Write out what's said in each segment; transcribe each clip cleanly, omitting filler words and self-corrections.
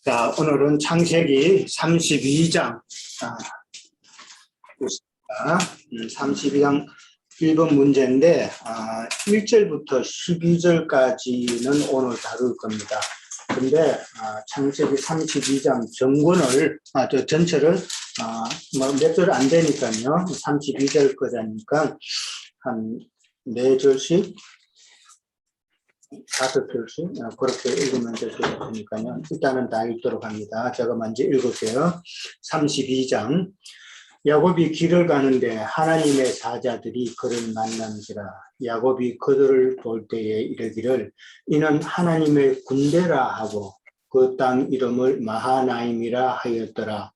자, 오늘은 창세기 32장, 32장 1번 문제인데, 1절부터 12절까지는 오늘 다룰 겁니다. 근데, 창세기 32장 전체를, 몇 절 안 되니까요. 32절 거자니까, 한 4절씩, 5절씩, 그렇게 읽으면 될 것 같으니까요. 일단은 다 읽도록 합니다. 제가 먼저 읽을게요. 32장. 야곱이 길을 가는데 하나님의 사자들이 그를 만난지라. 야곱이 그들을 볼 때에 이르기를 이는 하나님의 군대라 하고 그 땅 이름을 마하나임이라 하였더라.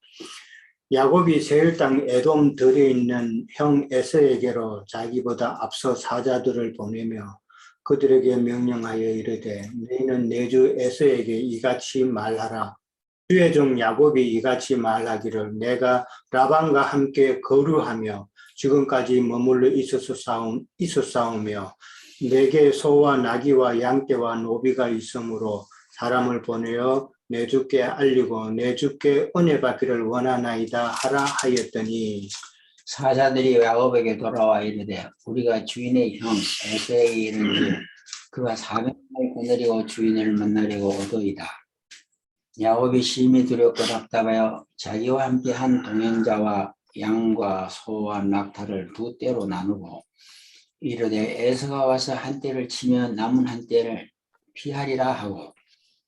야곱이 세일 땅 에돔 들에 있는 형 에서에게로 자기보다 앞서 사자들을 보내며 그들에게 명령하여 이르되 너희는 내 주 에서에게 이같이 말하라. 주의 종 야곱이 이같이 말하기를 내가 라반과 함께 거류하며 지금까지 머물러 있었사오며 내게 소와 나귀와 양떼와 노비가 있으므로 사람을 보내어 내 주께 알리고 내 주께 은혜 받기를 원하나이다 하라 하였더니 사자들이 야곱에게 돌아와 이르되 우리가 주인의 형 에서에게 이르는지 그가 사명을 거느리고 주인을 만나려고 오더이다. 야곱이 심히 두렵고 답답하여 자기와 함께 한 동행자와 양과 소와 낙타를 두 떼로 나누고 이르되 에서가 와서 한 떼를 치면 남은 한 떼를 피하리라 하고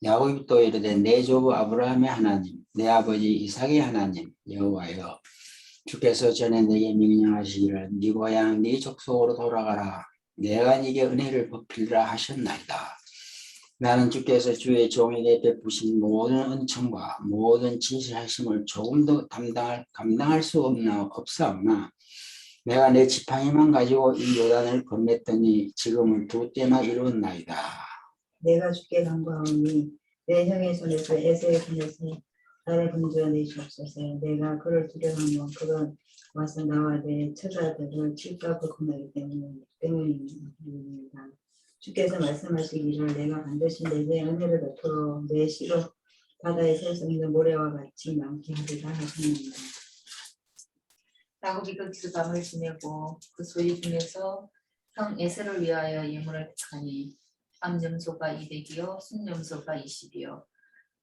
야곱이 또 이르되 내 조부 아브라함의 하나님 내 아버지 이삭의 하나님 여호와여 주께서 전에 내게 명령하시기를 네 고향 네 족속으로 돌아가라 내가 네게 은혜를 베풀리라 하셨나이다. 나는 주께서 주의 종에게 베푸신 모든 은총과 모든 진실하심을 조금도 감당할 수 없사오나 내가 내 지팡이만 가지고 이 요단을 건넜더니 지금은 두 때나 이루었나이다. 내가 주께 간구하오니 내 형의 손에서 에서의 손에서 나를 건져 내시옵소서. 내가 그를 두려워하면 그가 와서 나와 내 처자들을 칠까 벗어나기 때문입니다. 주께서 말씀하시기를 내가 반드시 내게 은혜를 베풀어 내 씨로 바다에 셀 수 있는 모래와 같이 많게 하리라 하셨습니다. 야곱이 거기서 밤을 지내고 그 소유 중에서 형 에서를 위하여 예물을 택하니 암염소가 200이요 순염소가 20이요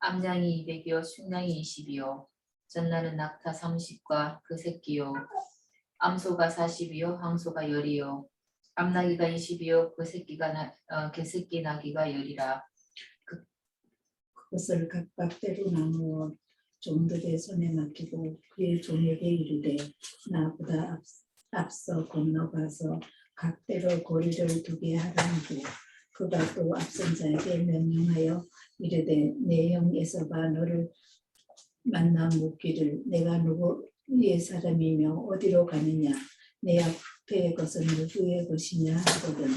암양이 200이요 순양이 20이요 전나는 낙타 30과 그 새끼요 암소가 40이요 황소가 10이요 암나귀가 20이요 그 새끼 나귀가 10이라. 그것을 각각 때로 나누어 종들의 손에 맡기고 그의 종에게 이르되 나보다 앞서 건너가서 각대로 고리를 2개 하라 하고 그가 또 앞선 자에게 명령하여 이르되 내 형 에서가 너를 만나 묻기를 내가 누구의 사람이며 어디로 가느냐 내 앞의 것은 누구의 것이냐 하거든.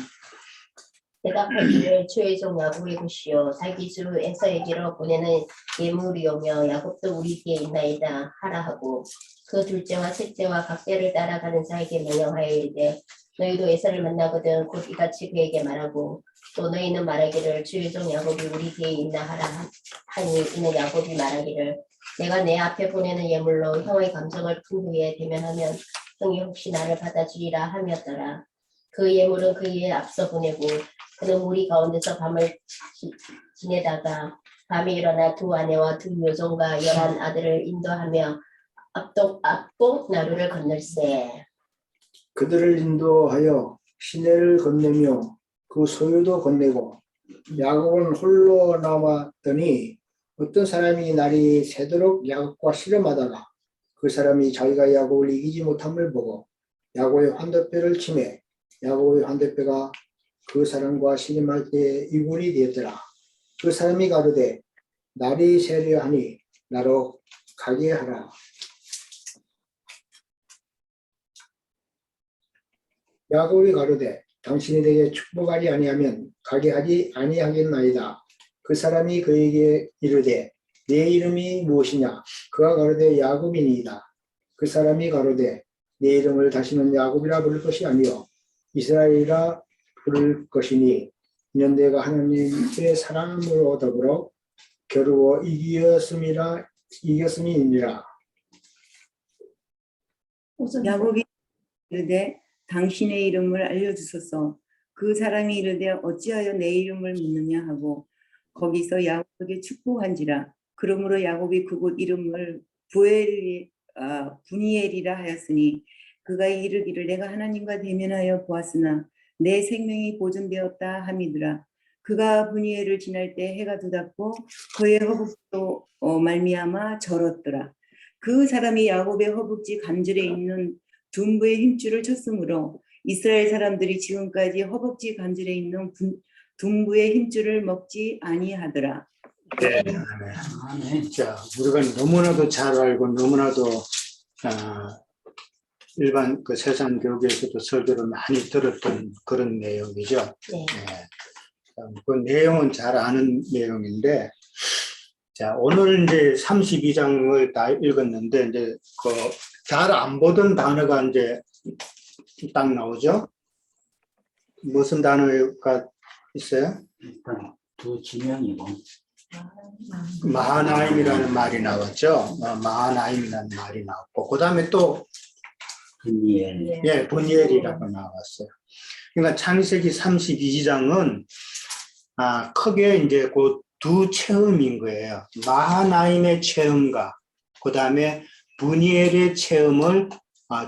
대답하기를 주의 종 야곱의 것이요 자기 주 에서에게로 보내는 예물이오며 야곱도 우리 뒤에 있나이다 하라 하고 그 둘째와 셋째와 각대를 따라가는 자에게 명령하여 이르되 너희도 에서를 만나거든 곧 이같이 그에게 말하고 또 너희는 말하기를 주의 종 야곱이 우리 뒤에 있나 하라 하니 이는 야곱이 말하기를 내가 내 앞에 보내는 예물로 형의 감정을 푼 후에 대면하면 형이 혹시 나를 받아주리라 함이었더라. 그 예물은 그에 앞서 보내고 그는 무리 가운데서 밤을 지내다가 밤에 일어나 2 아내와 2 여종과 11 아들을 인도하며 압독 나루를 건널세. 그들을 인도하여 시내를 건네며 그 소유도 건네고 야곱은 홀로 남았더니 어떤 사람이 날이 새도록 야곱과 씨름하다가 그 사람이 자기가 야곱을 이기지 못함을 보고 야곱의 환도뼈를 치매 야곱의 환도뼈가 그 사람과 씨름할 때에 이굴이 되었더라. 그 사람이 가로되 날이 새려 하니 나로 가게 하라. 야곱이 가로되 당신이 내게 축복하지 아니하면 가게 하지 아니하겠나이다. 그 사람이 그에게 이르되 내 이름이 무엇이냐? 그가 가로되 야곱이니이다. 그 사람이 가로되 내 이름을 다시는 야곱이라 부를 것이 아니요 이스라엘이라 부를 것이니 이는 내가 하나님의 사랑으로 더불어 겨루어 이겼음이니라. 우선 야곱이 이르되 당신의 이름을 알려주소서. 그 사람이 이르되 어찌하여 내 이름을 묻느냐 하고 거기서 야곱에게 축복한지라. 그러므로 야곱이 그곳 이름을 분이엘이라 하였으니 그가 이르기를 내가 하나님과 대면하여 보았으나 내 생명이 보존되었다 함이더라. 그가 분이엘을 지날 때 해가 돋았고 그의 허벅지도 말미암아 절었더라. 그 사람이 야곱의 허벅지 관절에 있는 둔부의 힘줄을 쳤으므로 이스라엘 사람들이 지금까지 허벅지 관절에 있는 둔부의 힘줄을 먹지 아니하더라. 네. 아멘. 자, 우리가 너무나도 잘 알고 너무나도 일반 그 세상 교육에서도 설교를 많이 들었던 그런 내용이죠. 네. 네. 그 내용은 잘 아는 내용인데, 자, 오늘 이제 32장을 다 읽었는데, 이제 그 잘 안 보던 단어가 이제 딱 나오죠. 무슨 단어가 있어요? 일단 두 지명이고 마하나임이라는 말이 나왔죠. 마하나임이라는 말이 나왔고, 그 다음에 또 분이엘. 예, 분이엘이라고 나왔어요. 그러니까 창세기 32장은 크게 이제 그 두 체험인 거예요. 마하나임의 체험과 그 다음에 분이엘의 체험을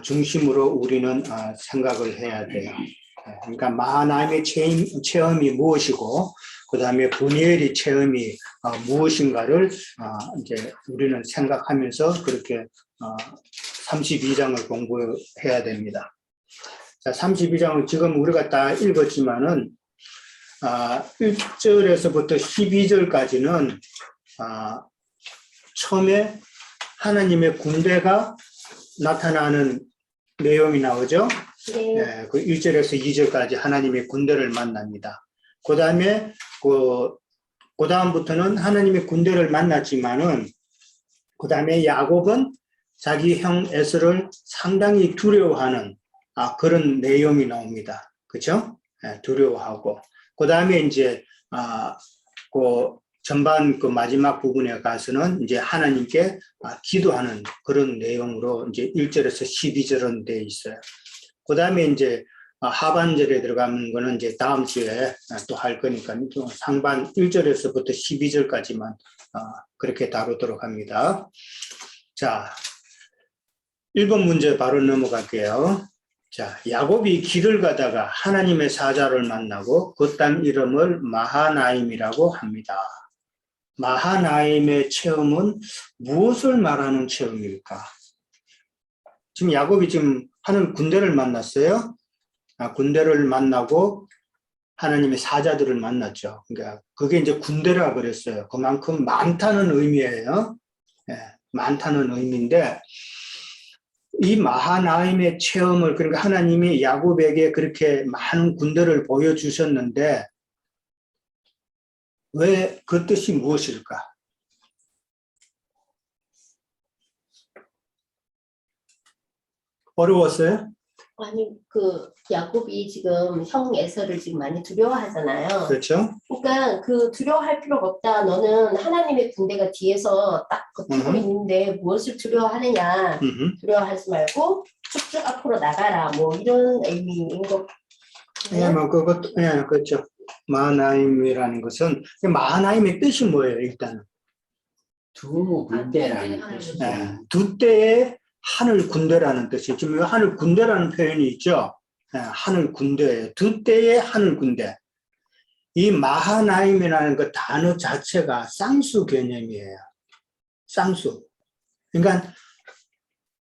중심으로 우리는 생각을 해야 돼요. 그러니까 마하나임의 체험이 무엇이고 그 다음에 분이엘의 체험이 무엇인가를 이제 우리는 생각하면서 그렇게 32장을 공부해야 됩니다. 자, 32장을 지금 우리가 다 읽었지만은 1절에서부터 12절까지는 처음에 하나님의 군대가 나타나는 내용이 나오죠. 네. 네, 그 1절에서 2절까지 하나님의 군대를 만납니다. 그 다음에 그 다음부터는 하나님의 군대를 만났지만은 그 다음에 야곱은 자기 형 에서를 상당히 두려워하는 그런 내용이 나옵니다. 그렇죠? 네, 두려워하고 그 다음에 이제 그 전반 그 마지막 부분에 가서는 이제 하나님께 기도하는 그런 내용으로 이제 1절에서 12절은 돼 있어요. 그 다음에 이제 하반절에 들어가는 거는 이제 다음 주에 또 할 거니까 상반 1절에서부터 12절까지만 그렇게 다루도록 합니다. 자, 1번 문제 바로 넘어갈게요. 자, 야곱이 길을 가다가 하나님의 사자를 만나고 그 땅 이름을 마하나임이라고 합니다. 마하나임의 체험은 무엇을 말하는 체험일까? 지금 야곱이 지금 하늘 군대를 만났어요. 군대를 만나고 하나님의 사자들을 만났죠. 그러니까 그게 이제 군대라 그랬어요. 그만큼 많다는 의미예요. 예, 많다는 의미인데 이 마하나임의 체험을 그러니까 하나님이 야곱에게 그렇게 많은 군대를 보여주셨는데 왜 그 뜻이 무엇일까? 어려웠어요? 아니 그 야곱이 지금 형 에서를 지금 많이 두려워하잖아요. 그렇죠? 그러니까 그 두려워할 필요가 없다. 너는 하나님의 군대가 뒤에서 딱 버티고 있는데 무엇을 두려워하느냐. 두려워하지 말고 쭉쭉 앞으로 나가라. 뭐 이런 의미인 것 예, 같아요. 뭐 그것도 예, 그렇죠. 마하나임이라는 것은 마하나임의 뜻이 뭐예요? 일단은 두 군대라는 뜻이죠. 예, 두 때의 하늘 군대라는 뜻이 지금 하늘 군대라는 표현이 있죠. 예, 하늘 군대예요. 두 때의 하늘 군대. 이 마하나임이라는 그 단어 자체가 쌍수 개념이에요. 쌍수. 그러니까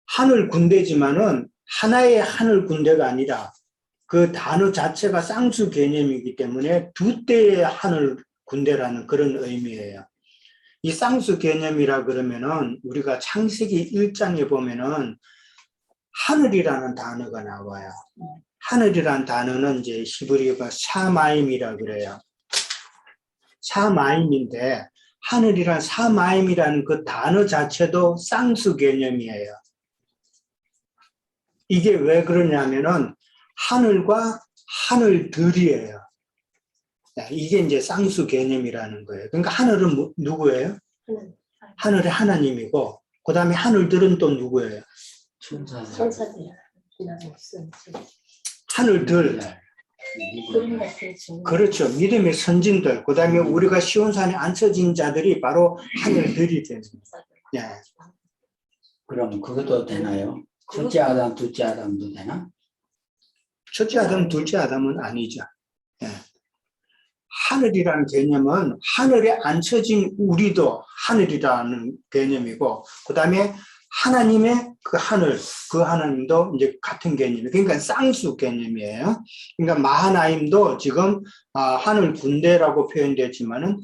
하늘 군대지만은 하나의 하늘 군대가 아니라 그 단어 자체가 쌍수 개념이기 때문에 두 때의 하늘 군대라는 그런 의미예요. 이 쌍수 개념이라 그러면은 우리가 창세기 1장에 보면은 하늘이라는 단어가 나와요. 하늘이라는 단어는 이제 히브리어가 샤마임이라 그래요. 샤마임인데 하늘이란 샤마임이라는 그 단어 자체도 쌍수 개념이에요. 이게 왜 그러냐면은 하늘과 하늘들이에요. 자, 이게 이제 쌍수 개념이라는 거예요. 그러니까 하늘은 누구예요? 하늘의 하나님이고, 그 다음에 하늘들은 또 누구예요? 천사들. 천사들 지나고 있어. 하늘들. 구름 같은 친구. 그렇죠. 믿음의 선진들. 그 다음에 우리가 시온산에 앉혀진 자들이 바로 하늘들이 되는 거예요. 예. 그럼 그것도 되나요? 첫째 아담, 둘째 아담도 되나? 첫째 아담, 둘째 아담은 아니죠. 예. 하늘이라는 개념은 하늘에 앉혀진 우리도 하늘이라는 개념이고, 그 다음에 하나님의 그 하늘, 그 하나님도 이제 같은 개념이에요. 그러니까 쌍수 개념이에요. 그러니까 마하나임도 지금 하늘 군대라고 표현되지만은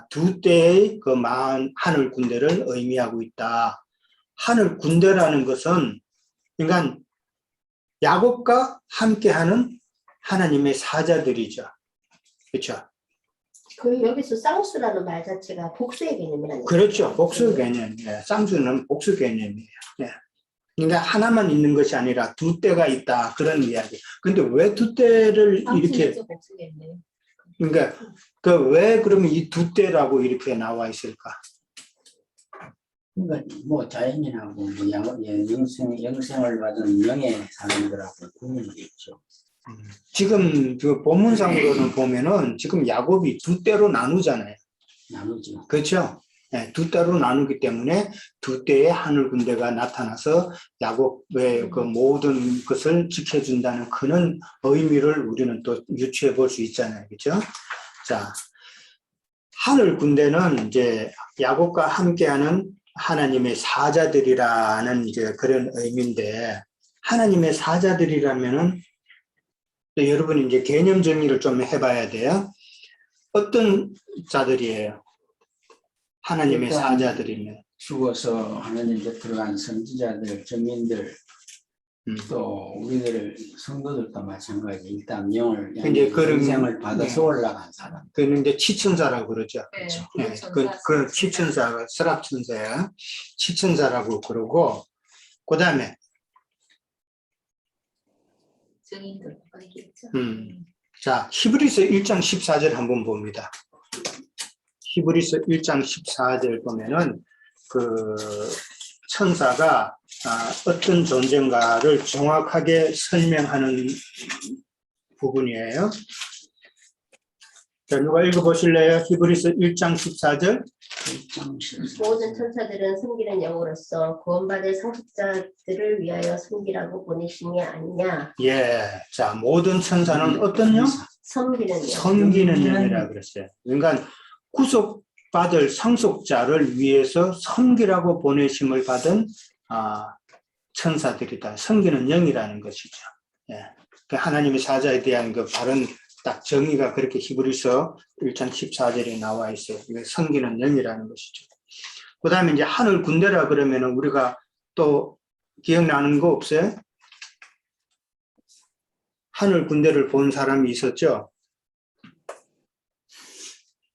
두 때의 그 하늘 군대를 의미하고 있다. 하늘 군대라는 것은 그러니까 야곱과 함께하는 하나님의 사자들이죠. 그렇죠? 그 여기서 쌍수라는 말 자체가 복수의 개념이라는 거죠. 그렇죠. 복수 개념. 예. 쌍수는 복수 개념이에요. 예. 그러니까 하나만 있는 것이 아니라 두 때가 있다. 그런 이야기. 근데 왜 두 때를 이렇게, 복수겠네. 그러니까 왜 그러면 이 두 때라고 이렇게 나와 있을까? 그러니까 뭐 자연인하고 뭐 영생을 받은 영의 사람들하고 구분이 있죠. 지금 그 본문상으로는 보면은 지금 야곱이 두 때로 나누잖아요. 나누죠. 그렇죠? 네, 두 때로 나누기 때문에 두 때의 하늘 군대가 나타나서 야곱의 그 모든 것을 지켜준다는 그런 의미를 우리는 또 유추해 볼 수 있잖아요. 그렇죠? 자, 하늘 군대는 이제 야곱과 함께하는 하나님의 사자들이라는 이제 그런 의미인데, 하나님의 사자들이라면은 또 여러분이 이제 개념 정리를 좀 해봐야 돼요. 어떤 자들이에요? 하나님의 일단 사자들이면. 죽어서 하나님 곁 들어간 선지자들, 정인들, 또 우리들 성도들도 마찬가지. 일단 영을 이제 그런 영생을 받아서 올라간 사람. 그는 이제 치천사라고 그러죠. 네, 네, 그 치천사가 스랍천사야. 치천사라고 그러고, 그 다음에 증인들과 있겠죠. 자, 히브리서 1장 14절 한번 봅니다. 히브리서 1장 14절 보면은 그 천사가 어떤 존재인가를 정확하게 설명하는 부분이에요. 자, 누가 읽어보실래요? 히브리서 1장 14절. 모든 천사들은 섬기는 영으로서 구원받을 상속자들을 위하여 섬기라고 보내심이 아니냐. 예. 자, 모든 천사는 어떤 영? 섬기는 영. 섬기는 영이라 그랬어요. 그러니까 구속받을 상속자를 위해서 섬기라고 보내심을 받은 천사들이다. 섬기는 영이라는 것이죠. 예. 그 하나님의 사자에 대한 그 바른 딱 정의가 그렇게 히브리서 1장 14절에 나와 있어요. 이게 섬기는 영이라는 것이죠. 그 다음에 이제 하늘 군대라 그러면은 우리가 또 기억나는 거 없어요? 하늘 군대를 본 사람이 있었죠?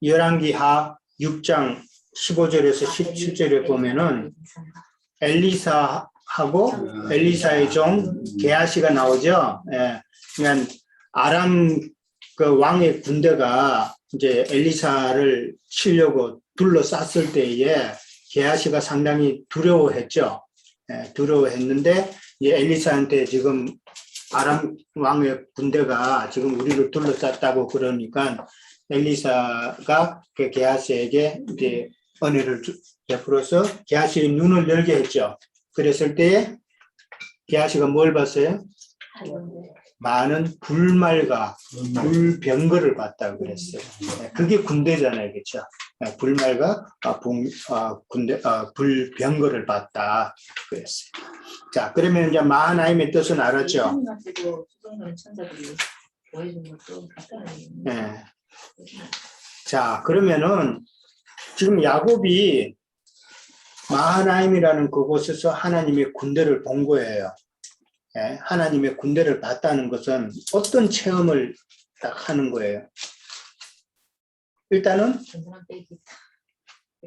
열왕기하 6장 15절에서 17절에 보면은 엘리사하고 엘리사의 종 게하시가 나오죠. 예. 그러니까 아람 그 왕의 군대가 이제 엘리사를 치려고 둘러쌌을 때에 게하시가 상당히 두려워했죠. 예, 두려워했는데 이제 엘리사한테 지금 아람 왕의 군대가 지금 우리를 둘러쌌다고 그러니까 엘리사가 그 게하시에게 이제 은혜를 베풀어서 게하시의 눈을 열게 했죠. 그랬을 때에 게하시가 뭘 봤어요? 많은 불말과 불병거를 봤다고 그랬어요. 그게 군대잖아요, 그렇죠? 불말과 불병거를 봤다 그랬어요. 자, 그러면 이제 마하나임의 뜻은 알았죠? 하나님한테도 수정하는 천사들이 보여준 것도 같다는 네. 자, 그러면은 지금 야곱이 마하나임이라는 그곳에서 하나님의 군대를 본 거예요. 예, 하나님의 군대를 봤다는 것은 어떤 체험을 딱 하는 거예요? 일단은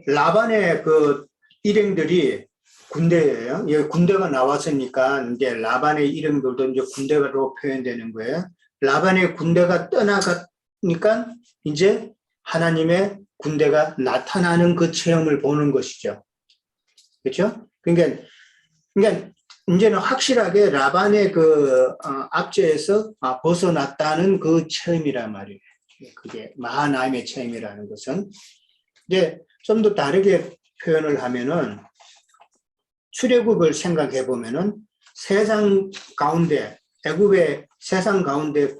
라반의 그 일행들이 군대예요. 예, 군대가 나왔으니까 이제 라반의 일행들도 이제 군대로 표현되는 거예요. 라반의 군대가 그러니까 이제 하나님의 군대가 나타나는 그 체험을 보는 것이죠. 그렇죠? 그러니까 이제는 확실하게 라반의 그 압제에서 벗어났다는 그 체험이란 말이에요. 그게 마하나임의 체험이라는 것은. 이제 좀 더 다르게 표현을 하면은 출애굽을 생각해 보면은 세상 가운데, 애굽의 세상 가운데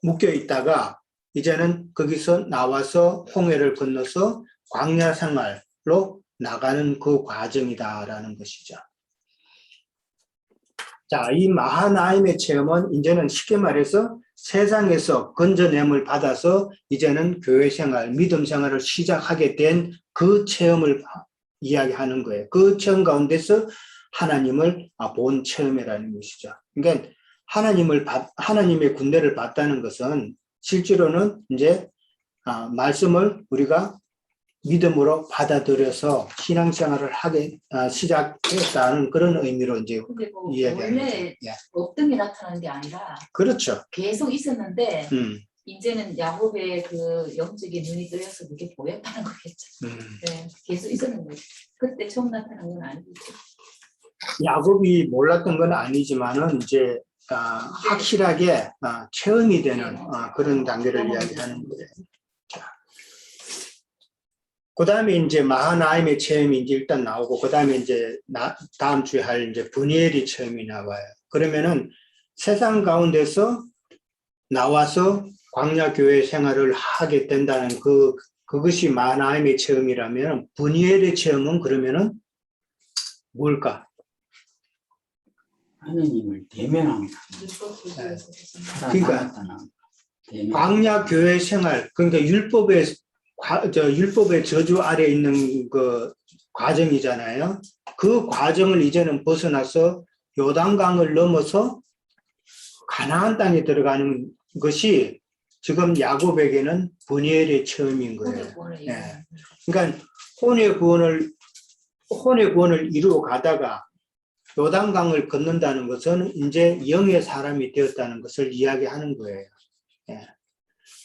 묶여 있다가 이제는 거기서 나와서 홍해를 건너서 광야 생활로 나가는 그 과정이다라는 것이죠. 자, 이 마하나임의 체험은 이제는 쉽게 말해서 세상에서 건져냄을 받아서 이제는 교회 생활, 믿음 생활을 시작하게 된 그 체험을 이야기하는 거예요. 그 체험 가운데서 하나님을 본 체험이라는 것이죠. 그러니까 하나님의 군대를 봤다는 것은 실제로는 이제 말씀을 우리가 믿음으로 받아들여서 신앙생활을 하게 시작했다는 그런 의미로 이제 근데 뭐 이야기하는 거죠. 원래 예. 없던 게 나타나는 게 아니라 그렇죠. 계속 있었는데 음, 이제는 야곱의 그 영적인 눈이 뜨여서 그게 보였다는 거겠죠. 네, 계속 있었는 거죠. 그때 처음 나타난 건 아니죠. 야곱이 몰랐던 건 아니지만은 이제 확실하게 체험이 되는 그런 단계를 이야기하는 거예요. 그 다음에 이제 마하나임의 체험이 이제 일단 나오고, 그 다음에 이제 다음 주에 할 이제 브니엘의 체험이 나와요. 그러면은 세상 가운데서 나와서 광야 교회 생활을 하게 된다는 그것이 마하나임의 체험이라면, 브니엘의 체험은 그러면은 뭘까? 하느님을 대면합니다. 그러니까 광야 교회 생활, 그러니까 율법의 저주 아래 있는 그 과정이잖아요. 그 과정을 이제는 벗어나서 요단강을 넘어서 가나안 땅에 들어가는 것이 지금 야곱에게는 브니엘의 체험인 거예요. 예. 그러니까 혼의 구원을 이루어 가다가 요단강을 건넌다는 것은 이제 영의 사람이 되었다는 것을 이야기하는 거예요. 예.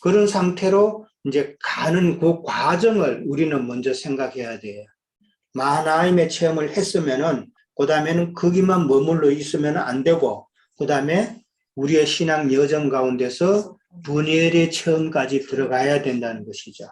그런 상태로 이제 가는 그 과정을 우리는 먼저 생각해야 돼요. 마하나임의 체험을 했으면은 그 다음에는 거기만 머물러 있으면 안 되고, 그 다음에 우리의 신앙 여정 가운데서 브니엘의 체험까지 들어가야 된다는 것이죠.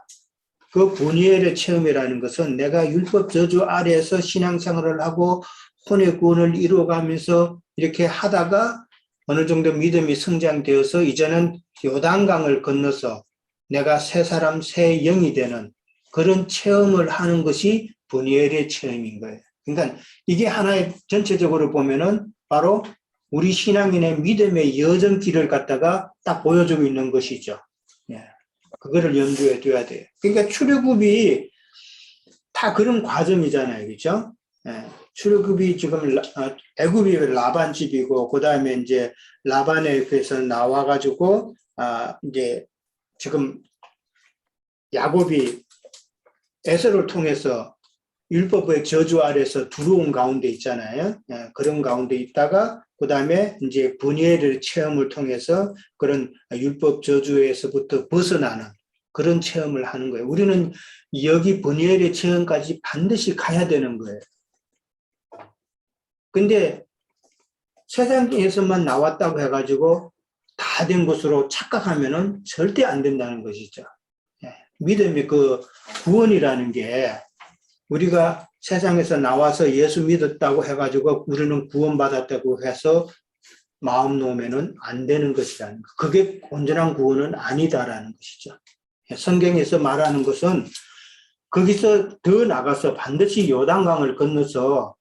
그 브니엘의 체험이라는 것은 내가 율법 저주 아래에서 신앙생활을 하고 혼의 구원을 이루어가면서 이렇게 하다가 어느 정도 믿음이 성장되어서 이제는 요단강을 건너서 내가 새 사람, 새 영이 되는 그런 체험을 하는 것이 브니엘의 체험인 거예요. 그러니까 이게 하나의 전체적으로 보면은 바로 우리 신앙인의 믿음의 여정길을 갖다가 딱 보여주고 있는 것이죠. 예. 그거를 염두에 둬야 돼요. 그러니까 출애굽이 다 그런 과정이잖아요. 그렇죠? 예. 출애굽이 지금 애굽이 라반 집이고, 그 다음에 이제 라반에서 나와가지고 이제 지금 야곱이 에서를 통해서 율법의 저주 아래서 들어온 가운데 있잖아요. 예, 그런 가운데 있다가 그 다음에 이제 브니엘의 체험을 통해서 그런 율법 저주에서부터 벗어나는 그런 체험을 하는 거예요. 우리는 여기 브니엘의 체험까지 반드시 가야 되는 거예요. 근데 세상에서만 나왔다고 해가지고 다 된 것으로 착각하면은 절대 안 된다는 것이죠. 예, 믿음의 그 구원이라는 게 우리가 세상에서 나와서 예수 믿었다고 해가지고 우리는 구원받았다고 해서 마음 놓으면은 안 되는 것이라는 것. 그게 온전한 구원은 아니다라는 것이죠. 성경에서 말하는 것은 거기서 더 나가서 반드시 요단강을 건너서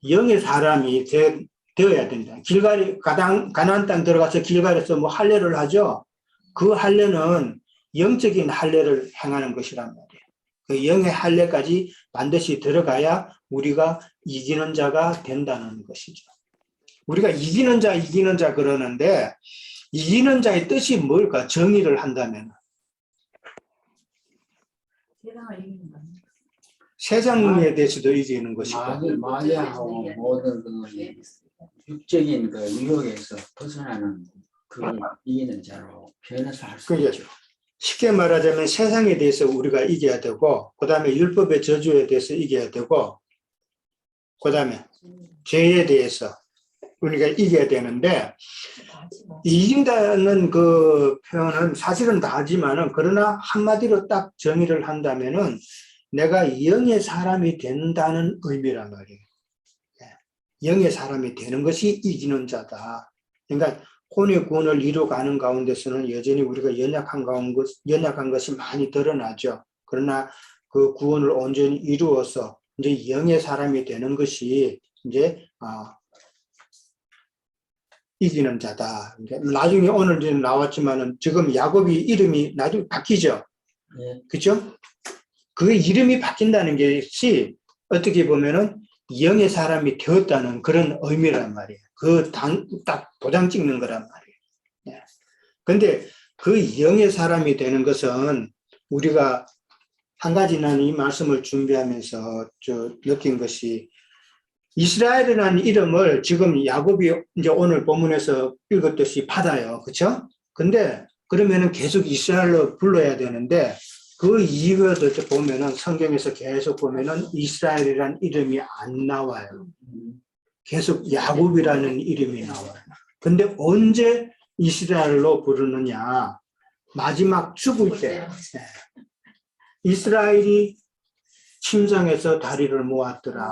영의 사람이 되어야 된다. 가나안 땅 들어가서 길갈에서 뭐 할례를 하죠. 그 할례는 영적인 할례를 행하는 것이란 말이에요. 그 영의 할례까지 반드시 들어가야 우리가 이기는 자가 된다는 것이죠. 우리가 이기는 자 그러는데 이기는 자의 뜻이 뭘까? 정의를 한다면 세상을 이기는 거 아니에요? 세상에 대해서도 이기는 것이고, 마귀하고 모든 그 육적인 그 유혹에서 벗어나는 그걸 이기는 자로 표현해서 할 수 그게 있죠. 쉽게 말하자면 세상에 대해서 우리가 이겨야 되고, 그 다음에 율법의 저주에 대해서 이겨야 되고, 그 다음에 죄에 대해서 우리가 이겨야 되는데, 이긴다는 그 표현은 사실은 다 하지만은, 그러나 한마디로 딱 정의를 한다면은 내가 영의 사람이 된다는 의미란 말이에요. 영의 사람이 되는 것이 이기는 자다. 그러니까 혼의 구원을 이루어가는 가운데서는 여전히 우리가 연약한 것이 많이 드러나죠. 그러나 그 구원을 온전히 이루어서 이제 영의 사람이 되는 것이 이제 이기는 자다. 나중에 오늘 이제 나왔지만은 지금 야곱이 이름이 나중에 바뀌죠. 네. 그죠? 그 이름이 바뀐다는 것이 어떻게 보면은 영의 사람이 되었다는 그런 의미란 말이에요. 딱 도장 찍는 거란 말이에요. 그런데 그 영의 사람이 되는 것은 우리가 한 가지 나는 이 말씀을 준비하면서 느낀 것이 이스라엘이라는 이름을 지금 야곱이 이제 오늘 본문에서 읽었듯이 받아요. 그렇죠? 근데 그러면은 계속 이스라엘로 불러야 되는데 그 이유가 보면은 성경에서 계속 보면은 이스라엘이라는 이름이 안 나와요. 계속 야곱이라는 이름이 나와요. 근데 언제 이스라엘로 부르느냐? 마지막 죽을 때. 이스라엘이 침상에서 다리를 모았더라.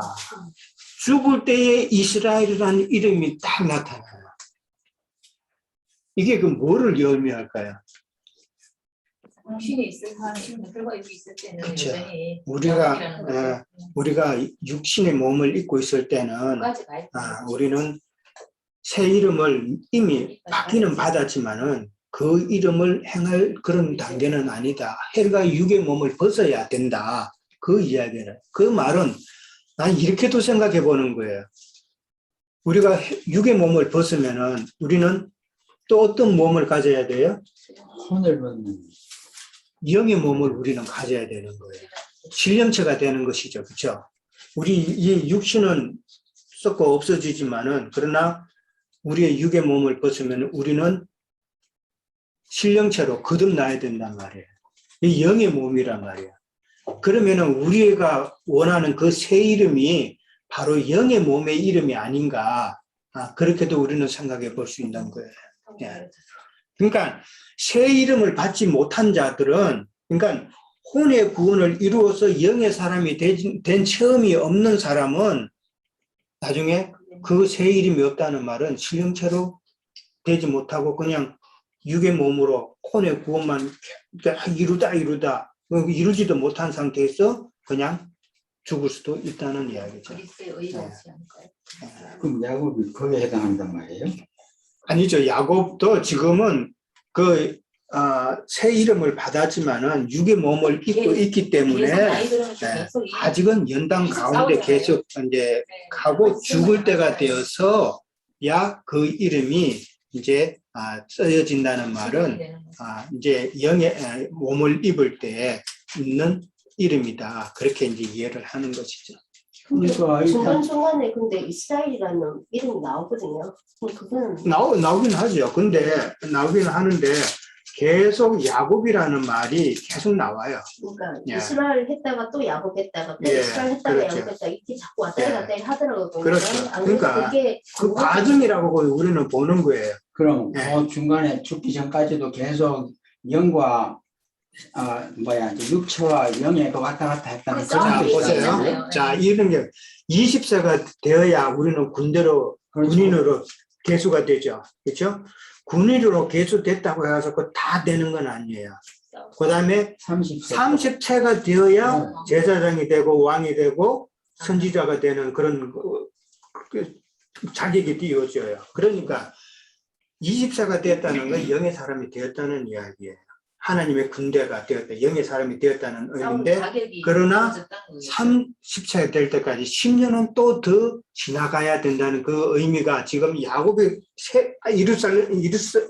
죽을 때에 이스라엘이라는 이름이 딱 나타나요. 이게 그 뭐를 의미할까요? 육신이 있을 사람은 그리고 여기 있을 때는 그쵸. 여전히 우리가 육신의 몸을 입고 있을 때는 우리는 새 이름을 이미 받기는 받았지만은 그 이름을 행할 그런 단계는 아니다. 해가 육의 몸을 벗어야 된다. 그 이야기는. 그 말은 난 이렇게도 생각해 보는 거예요. 우리가 육의 몸을 벗으면은 우리는 또 어떤 몸을 가져야 돼요? 혼을 벗는 영의 몸을 우리는 가져야 되는 거예요. 신령체가 되는 것이죠. 그렇죠? 우리 이 육신은 썩고 없어지지만은 그러나 우리의 육의 몸을 벗으면 우리는 신령체로 거듭나야 된단 말이에요. 이 영의 몸이란 말이에요. 그러면은 우리가 원하는 그 새 이름이 바로 영의 몸의 이름이 아닌가. 그렇게도 우리는 생각해 볼 수 있는 거예요. 예. 그러니까 새 이름을 받지 못한 자들은, 그러니까 혼의 구원을 이루어서 영의 사람이 된 체험이 없는 사람은 나중에 그 새 이름이 없다는 말은 신령체로 되지 못하고 그냥 육의 몸으로 혼의 구원만 이루다 이루지도 못한 상태에서 그냥 죽을 수도 있다는 이야기죠. 그리스의 의가 없지 않을까요? 그럼 야곱이 거기에 해당한단 말이에요? 아니죠. 야곱도 지금은 새 이름을 받았지만은 육의 몸을 입고 있기 때문에 아직은 연단 가운데 계속 이제 가고 죽을 때가 되어서 그 이름이 이제 쓰여진다는 말은 이제 영의 몸을 입을 때 있는 이름이다. 그렇게 이제 이해를 하는 것이죠. 그러니까 중간중간에 근데 이스라엘이라는 이름이 나오거든요. 그거는 나오긴 하죠. 근데 나오긴 하는데 계속 야곱이라는 말이 계속 나와요. 그러니까 예. 이스라엘 했다가 또 야곱 했다가 또 예, 이스라엘 했다가 그렇죠. 야곱 했다가 이렇게 자꾸 왔다 갔다 하더라고요. 그렇죠. 안 그래도 그러니까 그게 그 과정이라고 우리는 보는 거예요. 그럼 네. 그 중간에 죽기 전까지도 계속 영과 이제 육체와 영의 그 왔다 갔다 했다는 그래서 자, 그런 보세요. 있잖아요. 자, 이런 게 20세가 되어야 우리는 군인으로 개수가 되죠. 그렇죠? 군인으로 개수됐다고 해서 다 되는 건 아니에요. 그 다음에 30세가 되어야 제사장이 되고 왕이 되고 선지자가 되는 그런 자격이 띄워져요. 그러니까 20세가 되었다는 건 영의 사람이 되었다는 이야기예요. 하나님의 군대가 되었다. 영의 사람이 되었다는 의미인데 그러나 30세가 될 때까지 10년은 또 더 지나가야 된다는 그 의미가 지금 야곱이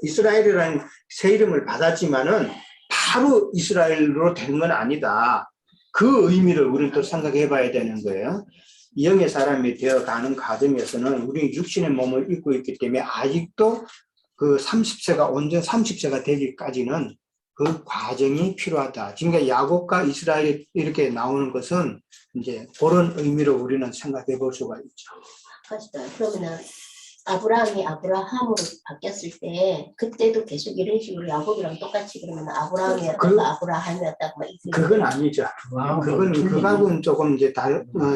이스라엘이라는 새 이름을 받았지만은 바로 이스라엘로 되는 건 아니다. 그 의미를 우리는 또 생각해 봐야 되는 거예요. 영의 사람이 되어가는 과정에서는 우리 육신의 몸을 입고 있기 때문에 아직도 그 30세가 온전 30세가 되기까지는 그 과정이 필요하다. 그러니까 야곱과 이스라엘이 이렇게 나오는 것은 이제 그런 의미로 우리는 생각해 볼 수가 있죠. 하시다. 그러면은 아브라함이 아브라함으로 바뀌었을 때 그때도 계속 이런 식으로 야곱이랑 똑같이 그러면 아브라함이었다가 그- 아브라함이었다가 막 그건 아니죠. 그거하고는 조금 이제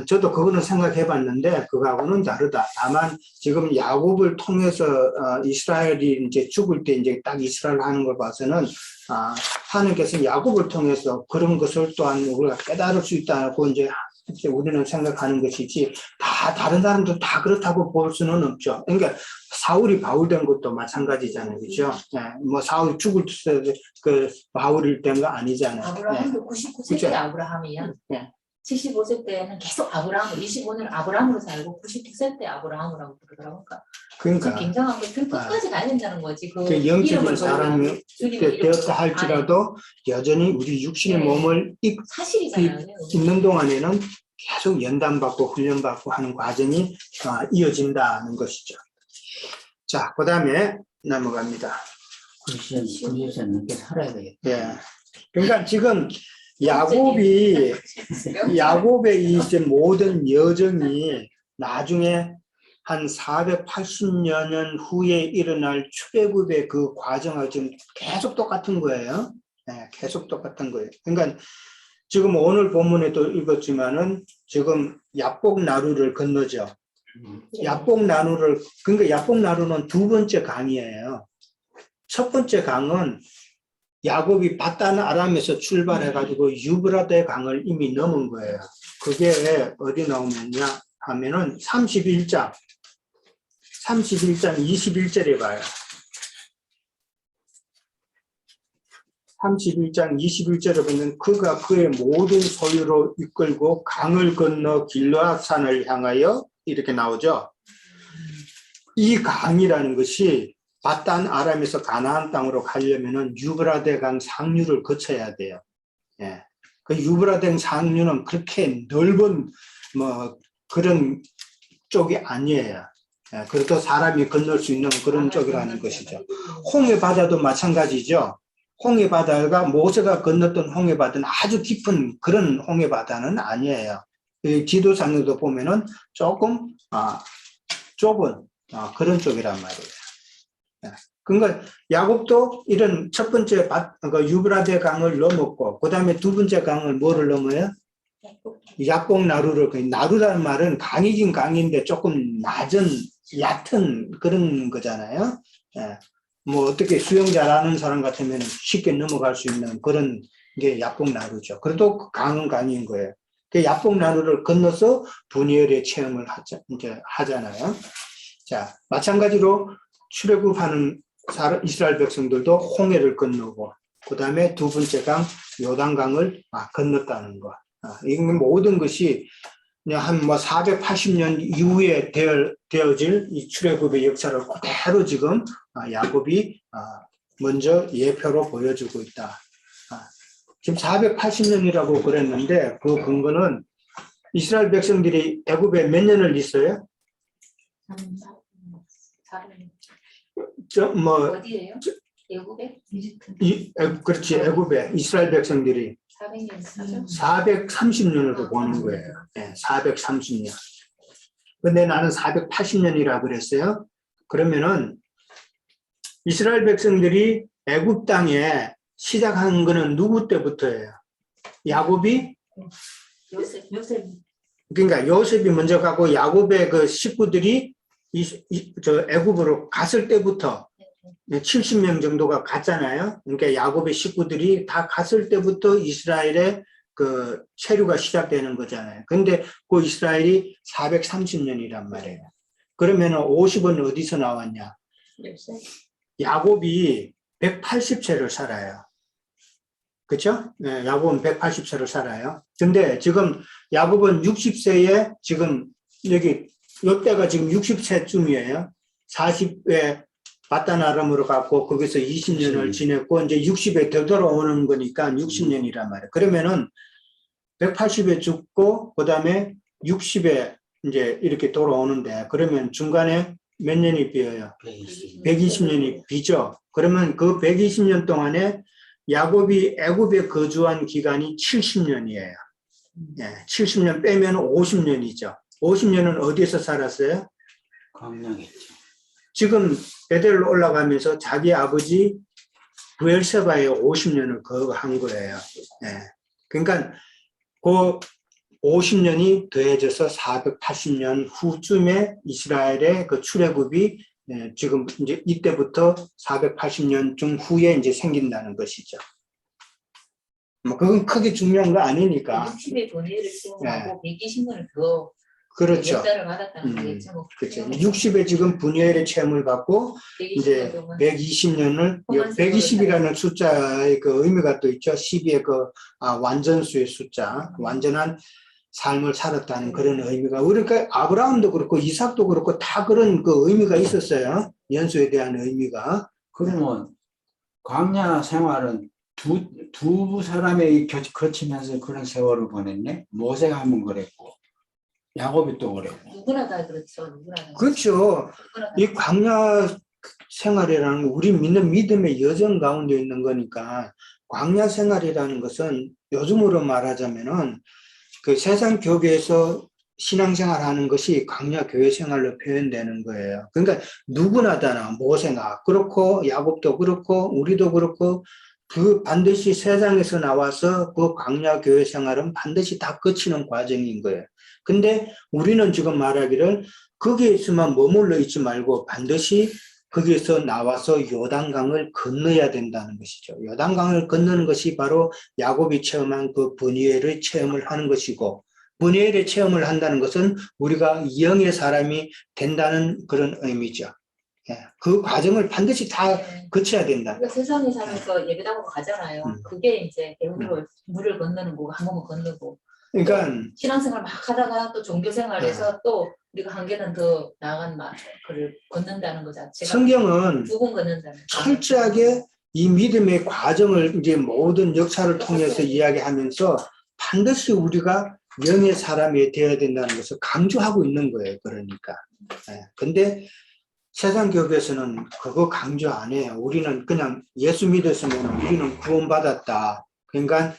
저도 그거는 생각해 봤는데, 그거하고는 다르다. 다만, 지금 야곱을 통해서, 이스라엘이 이제 죽을 때 이제 딱 이스라엘 하는 걸 봐서는, 하나님께서 야곱을 통해서 그런 것을 또한 우리가 깨달을 수 있다고 이제 우리는 생각하는 것이지, 다 다른 사람도 다 그렇다고 볼 수는 없죠. 그러니까 사울이 바울 된 것도 마찬가지잖아요, 그렇죠? 네, 뭐 사울 죽을 때 그 바울이 된 거 아니잖아요. 아브라함도 99세 그쵸? 때 아브라함이야. 네. 75세 때는 계속 아브라함, 25년을 아브라함으로 살고 99세 때 아브라함이라고 부르더라고. 그러니까 그러니까 굉장한 거, 그 끝까지 가야 된다는 거지. 그 영적인 이름을 사람이 주님의 이름을 되었다 할지라도 여전히 우리 육신의 네. 몸을 사실이잖아요. 입는 동안에는 계속 연단받고 훈련받고 하는 과정이 이어진다는 것이죠. 자, 그 다음에 넘어갑니다. 그리스도는 늦게 살아야 되겠다. 예. 그러니까 지금 야곱의 이제 모든 여정이 나중에 한 480여 년 후에 일어날 출애굽의 그 과정하고 지금 계속 똑같은 거예요. 네, 계속 똑같은 거예요. 그러니까 지금 오늘 본문에도 읽었지만은 지금 야복 나루를 건너죠. 야복 나루를, 그러니까 야복 나루는 두 번째 강이에요. 첫 번째 강은 야곱이 바단 아람에서 출발해가지고 유브라데 강을 이미 넘은 거예요. 그게 어디 나오느냐 하면은 31장 21절에 봐요. 31장 21절에 보면 그가 그의 모든 소유로 이끌고 강을 건너 길르앗 산을 향하여 이렇게 나오죠. 이 강이라는 것이 바단 아람에서 가나안 땅으로 가려면은 유브라데 강 상류를 거쳐야 돼요. 예. 그 유브라데 상류는 그렇게 넓은 뭐 그런 쪽이 아니에요. 예. 그래도 사람이 건널 수 있는 그런 쪽이라는 것이죠. 홍해 바다도 마찬가지죠. 홍해 바다가 모세가 건넜던 홍해 바다는 아주 깊은 그런 홍해 바다는 아니에요. 이 지도상에도 보면은 조금 좁은 그런 쪽이란 말이에요. 그러니까 야곱도 이런 첫 번째 유브라데 강을 넘었고, 그 다음에 두 번째 강을 뭐를 넘어요? 야복 나루를. 나루라는 말은 강이긴 강인데 조금 낮은 얕은 그런 거잖아요. 예. 뭐 어떻게 수영 잘하는 사람 같으면 쉽게 넘어갈 수 있는 그런 게 야복 나루죠. 그래도 그 강은 강인 거예요. 그 야복 나루를 건너서 분이엘의 체험을 하잖아요. 자, 마찬가지로 출애굽하는 이스라엘 백성들도 홍해를 건너고, 그 다음에 두 번째 강 요단강을 건넜다는 거. 이 모든 것이 그냥 한 480년 이후에 되어질 이 출애굽의 역사를 그대로 지금 야곱이 먼저 예표로 보여주고 있다. 지금 480년이라고 그랬는데 그 근거는 이스라엘 백성들이 애굽에 몇 년을 있어요? 어디예요? 애굽에? 그렇지, 애굽에 이스라엘 백성들이 400년 사죠? 430년으로 보는 거예요. 네, 430년. 근데 나는 480년이라 그랬어요. 그러면은 이스라엘 백성들이 애굽 땅에 시작한 거는 누구 때부터예요? 야곱이? 요셉. 그러니까 요셉이 먼저 가고 야곱의 그 식구들이 애굽으로 갔을 때부터 70명 정도가 갔잖아요. 그러니까 야곱의 식구들이 다 갔을 때부터 이스라엘의 그 체류가 시작되는 거잖아요. 근데 그 이스라엘이 430년이란 말이에요. 그러면 50은 어디서 나왔냐? 야곱이 180세를 살아요. 그렇죠? 네, 야곱은 180세를 살아요. 근데 지금 야곱은 60세에 지금 여기 이때가 지금 60세쯤이에요. 40에 바단 아람으로 갔고 거기서 20년을 지냈고 이제 60에 되돌아오는 거니까 60년이란 말이에요. 그러면은 180에 죽고 그다음에 60에 이제 이렇게 돌아오는데 그러면 중간에 몇 년이 비어요? 120년이 비죠. 그러면 그 120년 동안에 야곱이 애굽에 거주한 기간이 70년이에요. 70년 빼면 50년이죠. 50년은 어디에서 살았어요? 광야겠죠. 지금 베델로 올라가면서 자기 아버지 브엘세바에 50년을 거한 거예요. 그러니까 그 50년이 더해져서 480년 후쯤에 이스라엘의 그 출애굽이 지금 이제 이때부터 480년쯤 후에 이제 생긴다는 것이죠. 뭐 그건 크게 중요한 거 아니니까. 60의 번뇌를 체험하고 120년을 더 그렇죠. 역사를 받았다는 거겠죠. 뭐 그렇죠. 60에 지금 분열의 체험을 받고 이제 120년 동안 120년을 120이라는 숫자의 그 의미가 또 있죠. 12의 그 완전수의 숫자, 완전한 삶을 살았다는 그런 의미가. 그러니까 아브라함도 그렇고 이삭도 그렇고 다 그런 그 의미가 있었어요. 연수에 대한 의미가. 그러면 광야 생활은 두 사람이 거치면서 그런 세월을 보냈네. 모세가 한번 그랬고 야곱이 또 그랬고. 누구나 다 그렇죠. 누구나 다 그렇죠. 누구나 다 이 광야 생활이라는 건 우리 믿는 믿음의 여정 가운데 있는 거니까 광야 생활이라는 것은 요즘으로 말하자면은 그 세상 교회에서 신앙생활 하는 것이 광야 교회 생활로 표현되는 거예요. 그러니까 누구나 다나 모세나 그렇고 야곱도 그렇고 우리도 그렇고 그 반드시 세상에서 나와서 그 광야 교회 생활은 반드시 다 거치는 과정인 거예요. 근데 우리는 지금 말하기를 거기에서만 머물러 있지 말고 반드시 거기에서 나와서 요단강을 건너야 된다는 것이죠. 요단강을 건너는 것이 바로 야곱이 체험한 그 브니엘의 체험을 하는 것이고, 브니엘의 체험을 한다는 것은 우리가 영의 사람이 된다는 그런 의미죠. 그 과정을 반드시 다 거쳐야 된다. 그러니까 세상에 살면서 예배당으로 가잖아요. 그게 이제 배우로 물을 건너는 거고 한 몸을 건너고. 그러니까 신앙생활 막 하다가 또 종교생활에서 또 우리가 한 개는 더 나아간 그를 걷는다는 거 자체가 성경은 두 번 걷는다는 철저하게 이 믿음의 과정을 이제 모든 역사를 통해서 이야기하면서 반드시 우리가 영의 사람이 되어야 된다는 것을 강조하고 있는 거예요. 그러니까. 근데 세상 교회에서는 그거 강조 안 해요. 우리는 그냥 예수 믿었으면 우리는 구원받았다. 그러니까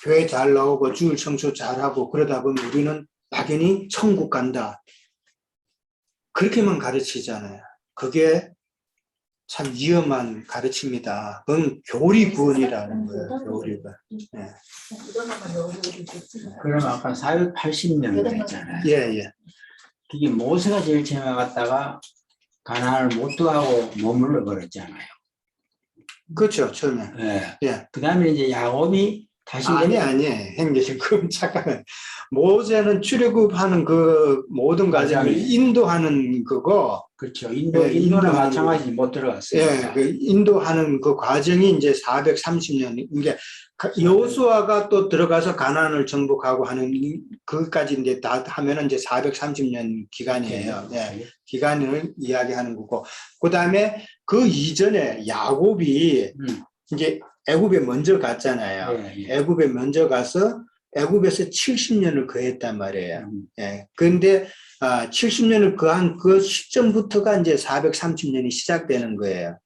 교회 잘 나오고 주일 청소 잘하고 그러다 보면 우리는 막연히 천국 간다. 그렇게만 가르치잖아요. 그게 참 위험한 가르침이다. 그건 교리 구원이라는 거예요. 교리가. 그럼 아까 480년 그랬잖아요. 예. 그게 모세가 제일 처음에 갔다가 가나안을 못 들어가고 머물러 버렸잖아요. 그렇죠. 처음에. 예. 그 다음에 이제 야곱이 다시 아니 형님 그럼 잠깐만. 모세는 출애굽하는 그 모든 과정을 인도하는 그거. 그렇죠. 인도는 마찬가지 못 들어갔어요. 예, 그 인도하는 그 과정이 이제 430년. 이게 여호수아가 또 들어가서 가나안을 정복하고 하는 그까지 이제 다 하면은 이제 430년 기간이에요. 예, 기간을 이야기하는 거고. 그 다음에 그 이전에 야곱이 이제 애굽에 먼저 갔잖아요. 애굽에 먼저 가서 애굽에서 70년을 거했단 말이에요. 그런데 70년을 거한 그 시점부터가 이제 430년이 시작되는 거예요.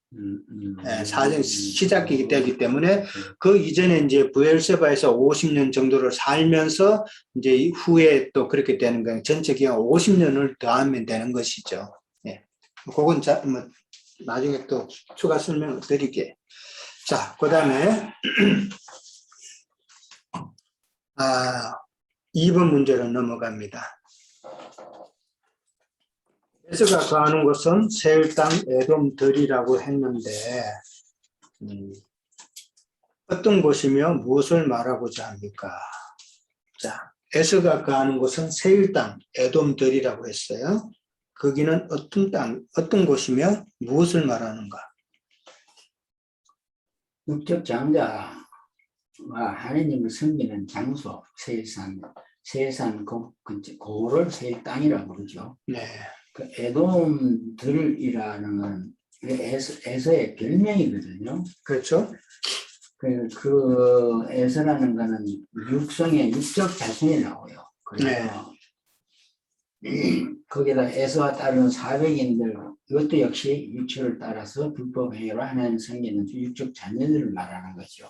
사정 시작이 되기 때문에 그 이전에 이제 브엘세바에서 50년 정도를 살면서 이제 후에 또 그렇게 되는 거예요. 전체 기간 50년을 더하면 되는 것이죠. 그건 뭐 나중에 또 추가 설명을 드릴게요. 자, 그 다음에 2번 문제로 넘어갑니다. 에서가 거하는 곳은 세일 땅 에돔들이라고 했는데 어떤 곳이며 무엇을 말하고자 합니까? 자, 에서가 거하는 곳은 세일 땅 에돔들이라고 했어요. 거기는 어떤 땅, 어떤 곳이며 무엇을 말하는가? 육적 장자와 하나님을 섬기는 장소, 세산 고를 세일 땅이라고 그러죠. 네. 그 에돔들이라는 건 에서의 별명이거든요. 그렇죠. 그 에서라는 거는 육성의 육적 자손이 나와요. 그래서 거기다 에서와 따르는 사백인들, 이것도 역시 육체를 따라서 불법 행위를 하는 생기는 육적 자녀들을 말하는 거죠.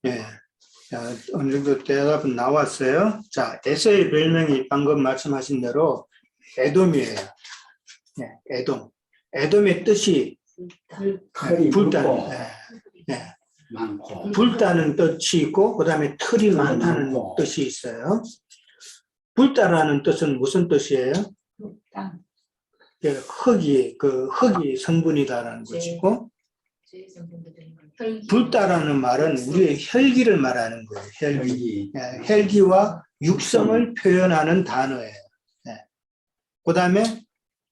예. 자, 어느 정도 대답은 나왔어요. 자, 에서의 별명이 방금 말씀하신 대로 에돔이에요. 예, 에돔. 에돔의 뜻이 털이 불다는, 굵고 많고 불다는 뜻이 있고, 그 다음에 털이 많다는 많고. 뜻이 있어요. 불다라는 뜻은 무슨 뜻이에요? 땅. 예, 흙이 성분이다라는 것이고, 불다라는 말은 우리의 혈기를 말하는 거예요. 혈기. 혈기. 예, 혈기와 육성을 표현하는 단어예요. 예. 그 다음에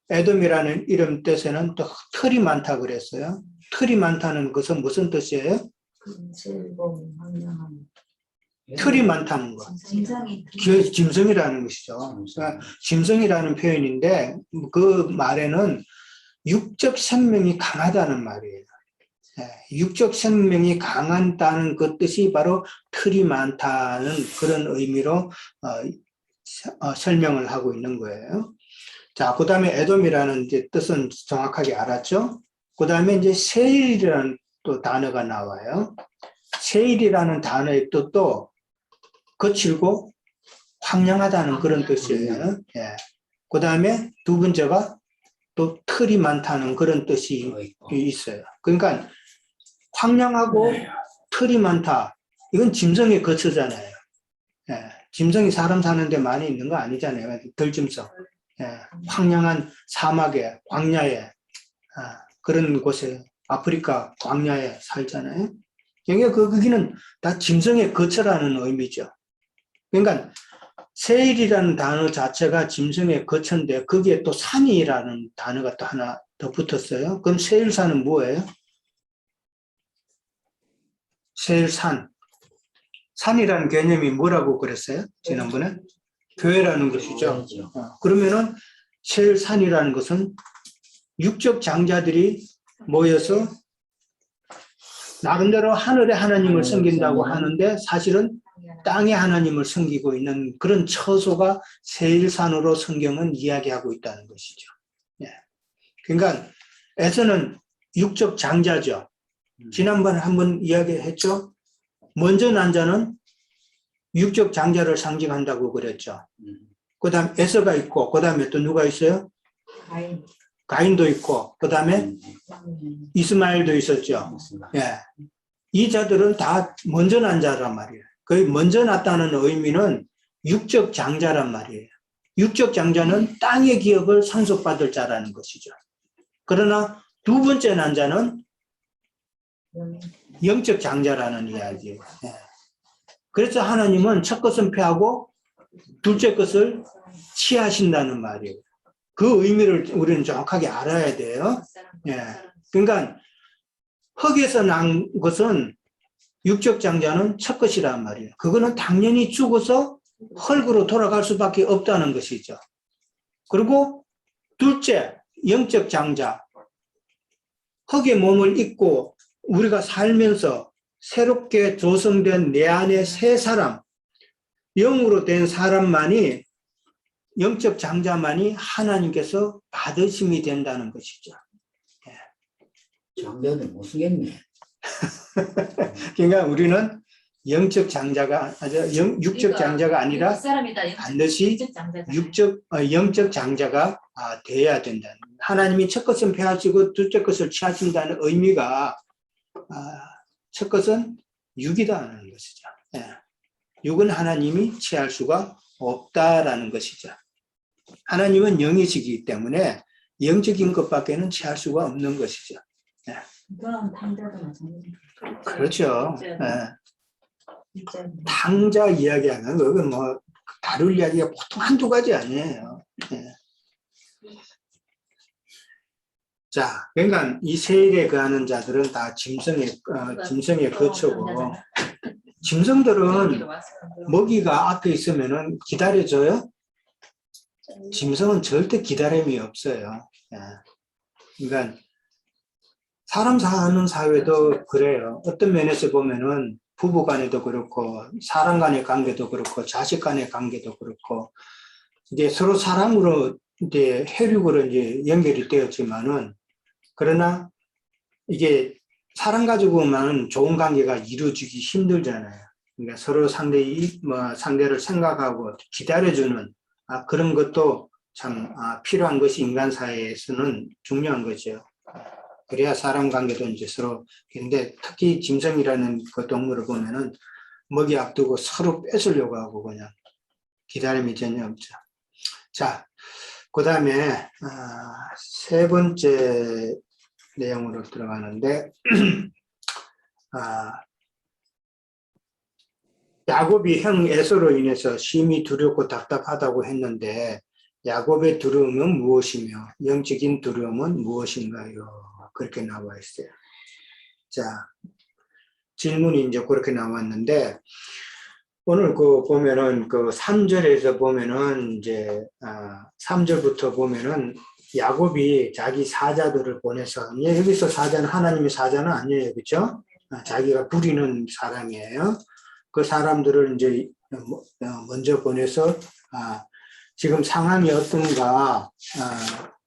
에돔이라는 이름 뜻에는 또 털이 많다 그랬어요. 털이 많다는 것은 무슨 뜻이에요? 즐거움, 황량함. 털이 많다는 거. 진상이 짐승이라는 것이죠. 그러니까 짐승이라는 표현인데 그 말에는 육적 생명이 강하다는 말이에요. 예, 육적 생명이 강하다는 그 뜻이 바로 털이 많다는 그런 의미로 설명을 하고 있는 거예요. 자, 그 다음에 에돔이라는 이제 뜻은 정확하게 알았죠? 그 다음에 이제 세일이라는 또 단어가 나와요. 세일이라는 단어의 뜻도 거칠고 황량하다는 그런 뜻이에요. 예. 그 다음에 두 번째가 또 털이 많다는 그런 뜻이 있어요. 그러니까 황량하고 털이 많다. 이건 짐승의 거처잖아요. 예. 짐승이 사람 사는데 많이 있는 거 아니잖아요. 들짐승. 예. 황량한 사막에, 광야에, 그런 곳에, 아프리카 광야에 살잖아요. 거기는 다 짐승의 거처라는 의미죠. 그러니까 세일이라는 단어 자체가 짐승의 거처인데 거기에 또 산이라는 단어가 또 하나 더 붙었어요. 그럼 세일산은 뭐예요? 세일산. 산이라는 개념이 뭐라고 그랬어요? 지난번에? 교회라는 것이죠. 그러면은 세일산이라는 것은 육적 장자들이 모여서 나름대로 하늘의 하나님을 섬긴다고 하는데 사실은 땅의 하나님을 섬기고 있는 그런 처소가 세일산으로 성경은 이야기하고 있다는 것이죠. 예. 그러니까 에서는 육적 장자죠. 지난번에 한번 이야기했죠. 먼저 난 자는 육적 장자를 상징한다고 그랬죠. 그 다음 에서가 있고 그 다음에 또 누가 있어요? 가인도 있고 그 다음에 이스마엘도 있었죠. 예. 이 자들은 다 먼저 난 자란 말이에요. 그 먼저 났다는 의미는 육적 장자란 말이에요. 육적 장자는 땅의 기업을 상속받을 자라는 것이죠. 그러나 두 번째 난 자는 영적 장자라는 이야기예요. 예. 그래서 하나님은 첫 것은 패하고 둘째 것을 취하신다는 말이에요. 그 의미를 우리는 정확하게 알아야 돼요. 예. 그러니까 흙에서 난 것은 육적 장자는 첫 것이란 말이에요. 그거는 당연히 죽어서 흙으로 돌아갈 수밖에 없다는 것이죠. 그리고 둘째, 영적 장자. 흙의 몸을 입고 우리가 살면서 새롭게 조성된 내 안의 새 사람, 영으로 된 사람만이, 영적 장자만이 하나님께서 받으심이 된다는 것이죠. 장자들 못 쓰겠네. 그러니까 우리는 영적 장자가, 육적 장자가 아니라 반드시 영적 장자가 돼야 된다는, 하나님이 첫 것은 패하시고 둘째 것을 취하신다는 의미가, 첫 것은 육이다는 것이죠. 예. 육은 하나님이 취할 수가 없다라는 것이죠. 하나님은 영이시기 때문에 영적인 것밖에는 취할 수가 없는 것이죠. 예. 그건 당자도 마찬가지. 그렇죠. 예. 당자 이야기하는 그건 뭐 다룰 이야기가 보통 한두 가지 아니에요. 예. 자, 그러니까 이 세일에 거하는 자들은 다 짐승의 거처고, 짐승들은 먹이가 앞에 있으면은 기다려줘요? 짐승은 절대 기다림이 없어요. 예. 그러니까 사람 사는 사회도 그래요. 어떤 면에서 보면은 부부 간에도 그렇고, 사람 간의 관계도 그렇고, 자식 간의 관계도 그렇고, 이제 서로 사랑으로 이제 혈육으로 이제 연결이 되었지만은, 그러나 이게 사람 가지고만 좋은 관계가 이루어지기 힘들잖아요. 그러니까 서로 상대를 생각하고 기다려주는 그런 것도 참 필요한 것이 인간 사회에서는 중요한 거죠. 그래야 사람 관계도 이제 서로. 근데 특히 짐승이라는 그 동물을 보면은 먹이 앞두고 서로 뺏으려고 하고 그냥 기다림이 전혀 없죠. 자, 그 다음에 세 번째 내용으로 들어가는데 야곱이 형 에서로 인해서 심히 두렵고 답답하다고 했는데 야곱의 두려움은 무엇이며 영적인 두려움은 무엇인가요? 그렇게 나와 있어요. 자, 질문이 이제 그렇게 나왔는데 오늘 보면은 3절에서 보면은 이제 3절부터 보면은 야곱이 자기 사자들을 보내서, 여기서 사자는 하나님의 사자는 아니에요, 그렇죠? 자기가 부리는 사람이에요. 그 사람들을 이제 먼저 보내서 지금 상황이 어떤가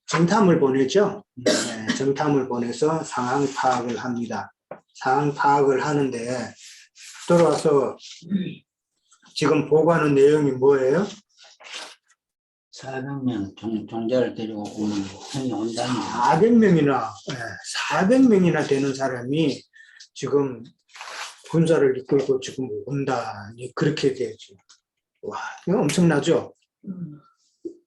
정탐을 보내죠. 네, 정탐을 보내서 상황 파악을 합니다. 상황 파악을 하는데 돌아와서 지금 보고하는 내용이 뭐예요? 400명 종자를 데리고 오는 형이 온다는 400명이나 되는 사람이 지금 군사를 이끌고 지금 온다. 그렇게 되죠. 와, 이거 엄청나죠?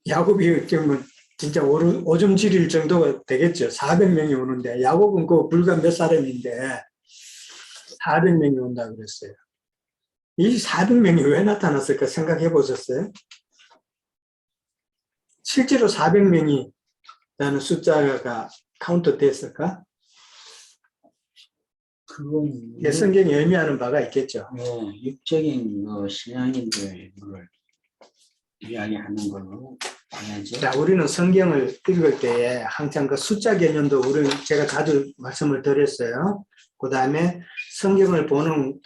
야곱이 지금 진짜 오줌 지릴 정도가 되겠죠. 400명이 오는데 야곱은 불과 몇 사람인데 400명이 온다 그랬어요. 이 400명이 왜 나타났을까 생각해 보셨어요? 실제로 400명이 라는 숫자가 카운트 됐을까? 그건 성경이 의미하는 바가 있겠죠. 육적인 신앙인들을 이야기하는 걸로 봐야죠. 자, 우리는 성경을 읽을 때에 항상 숫자 개념도 제가 자주 말씀을 드렸어요. 그 다음에 성경을 보는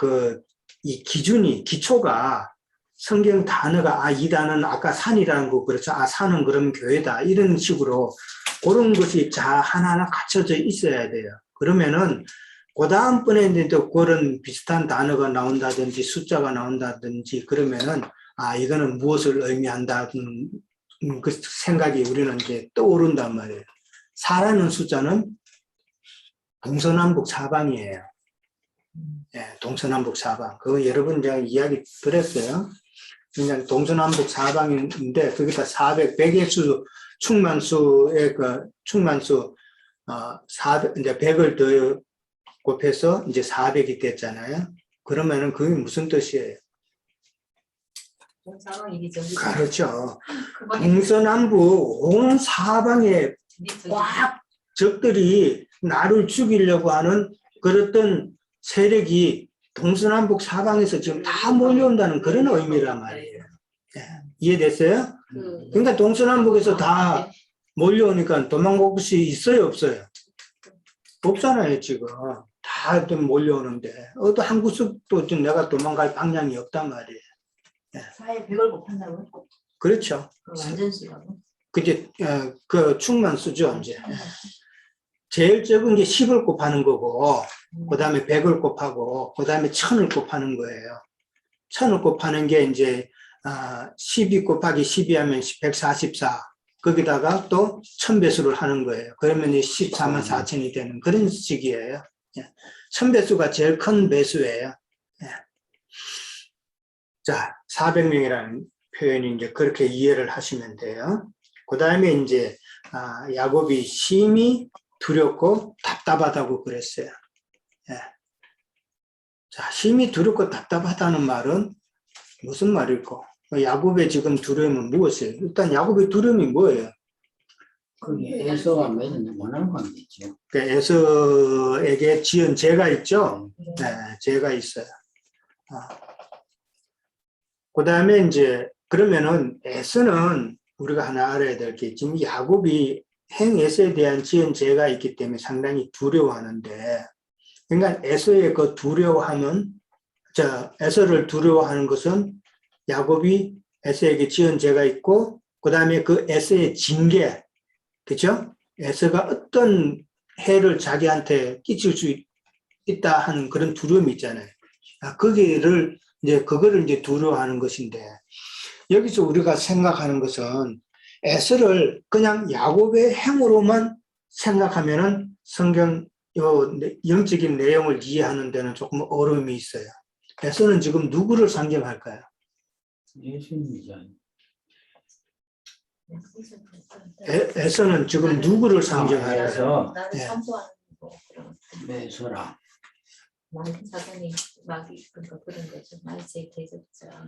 이 기초가 성경 단어가 이 단어는 아까 산이라는 거 그렇죠. 산은 그럼 교회다. 이런 식으로 그런 것이 하나하나 갖춰져 있어야 돼요. 그러면은 그 다음번에도 그런 비슷한 단어가 나온다든지 숫자가 나온다든지 그러면은 이거는 무엇을 의미한다는 그 생각이 우리는 이제 떠오른단 말이에요. 4라는 숫자는 동서남북 사방이에요. 예, 동서남북 사방. 그거 여러분 제가 이야기 들었어요. 그냥 동서남북 사방인데 거기다 400, 100의 수, 충만수의 충만수 400, 이제 100을 더 곱해서 이제 400이 됐잖아요. 그러면은 그게 무슨 뜻이에요? 그렇죠. 동서남북 온 사방에 꽉 적들이 나를 죽이려고 하는 그랬던 세력이 동서남북 사방에서 지금 다 몰려온다는 그런 의미란 말이에요. 이해됐어요? 그러니까 동서남북에서 다 몰려오니까 도망갈 곳이 있어요, 없어요? 없잖아요, 지금. 다 몰려오는데 어떤 한 구석도 좀 내가 도망갈 방향이 없단 말이에요. 4에 100을 곱한다고요? 그렇죠. 완전 수라고? 그게 충만수죠, 이제. 제일 적은 게 10을 곱하는 거고, 그 다음에 100을 곱하고, 그 다음에 1000을 곱하는 거예요. 1000을 곱하는 게 이제 12 곱하기 12 하면 144. 거기다가 또 1000배수를 하는 거예요. 그러면 14만 4천이 되는 그런 식이에요. 1000배수가 제일 큰 배수예요. 자, 400명이라는 표현이 이제 그렇게 이해를 하시면 돼요. 그 다음에 이제 야곱이 심히 두렵고 답답하다고 그랬어요. 자, 심히 두렵고 답답하다는 말은 무슨 말일까? 야곱의 지금 두려움은 무엇이에요? 일단 야곱의 두려움이 뭐예요? 그게 에서가 맺은 원한 관계죠. 에서에게 지은 죄가 있죠? 네, 죄가 있어요. 그 다음에 이제 그러면은 에서는 우리가 하나 알아야 될 게 지금 야곱이 행 에서에 대한 지은 죄가 있기 때문에 상당히 두려워하는데, 그러니까 에서의 그 두려워함은, 에서를 두려워하는 것은 야곱이 에서에게 지은 죄가 있고, 그 다음에 그 에서의 징계, 그죠? 에서가 어떤 해를 자기한테 끼칠 수 있다 하는 그런 두려움이 있잖아요. 거기를 그거를 이제 두려워하는 것인데, 여기서 우리가 생각하는 것은 에서를 그냥 야곱의 행으로만 생각하면은 성경 영적인 내용을 이해하는 데는 조금 어려움이 있어요. 에서는 지금 누구를 상징할까요? 예수님이죠. 에서는 지금 누구를 상징할까요? 그래서 나를 네. 선포하는 거 그런 매소라. 사단이 마귀 그런 거죠. 말세 대적자.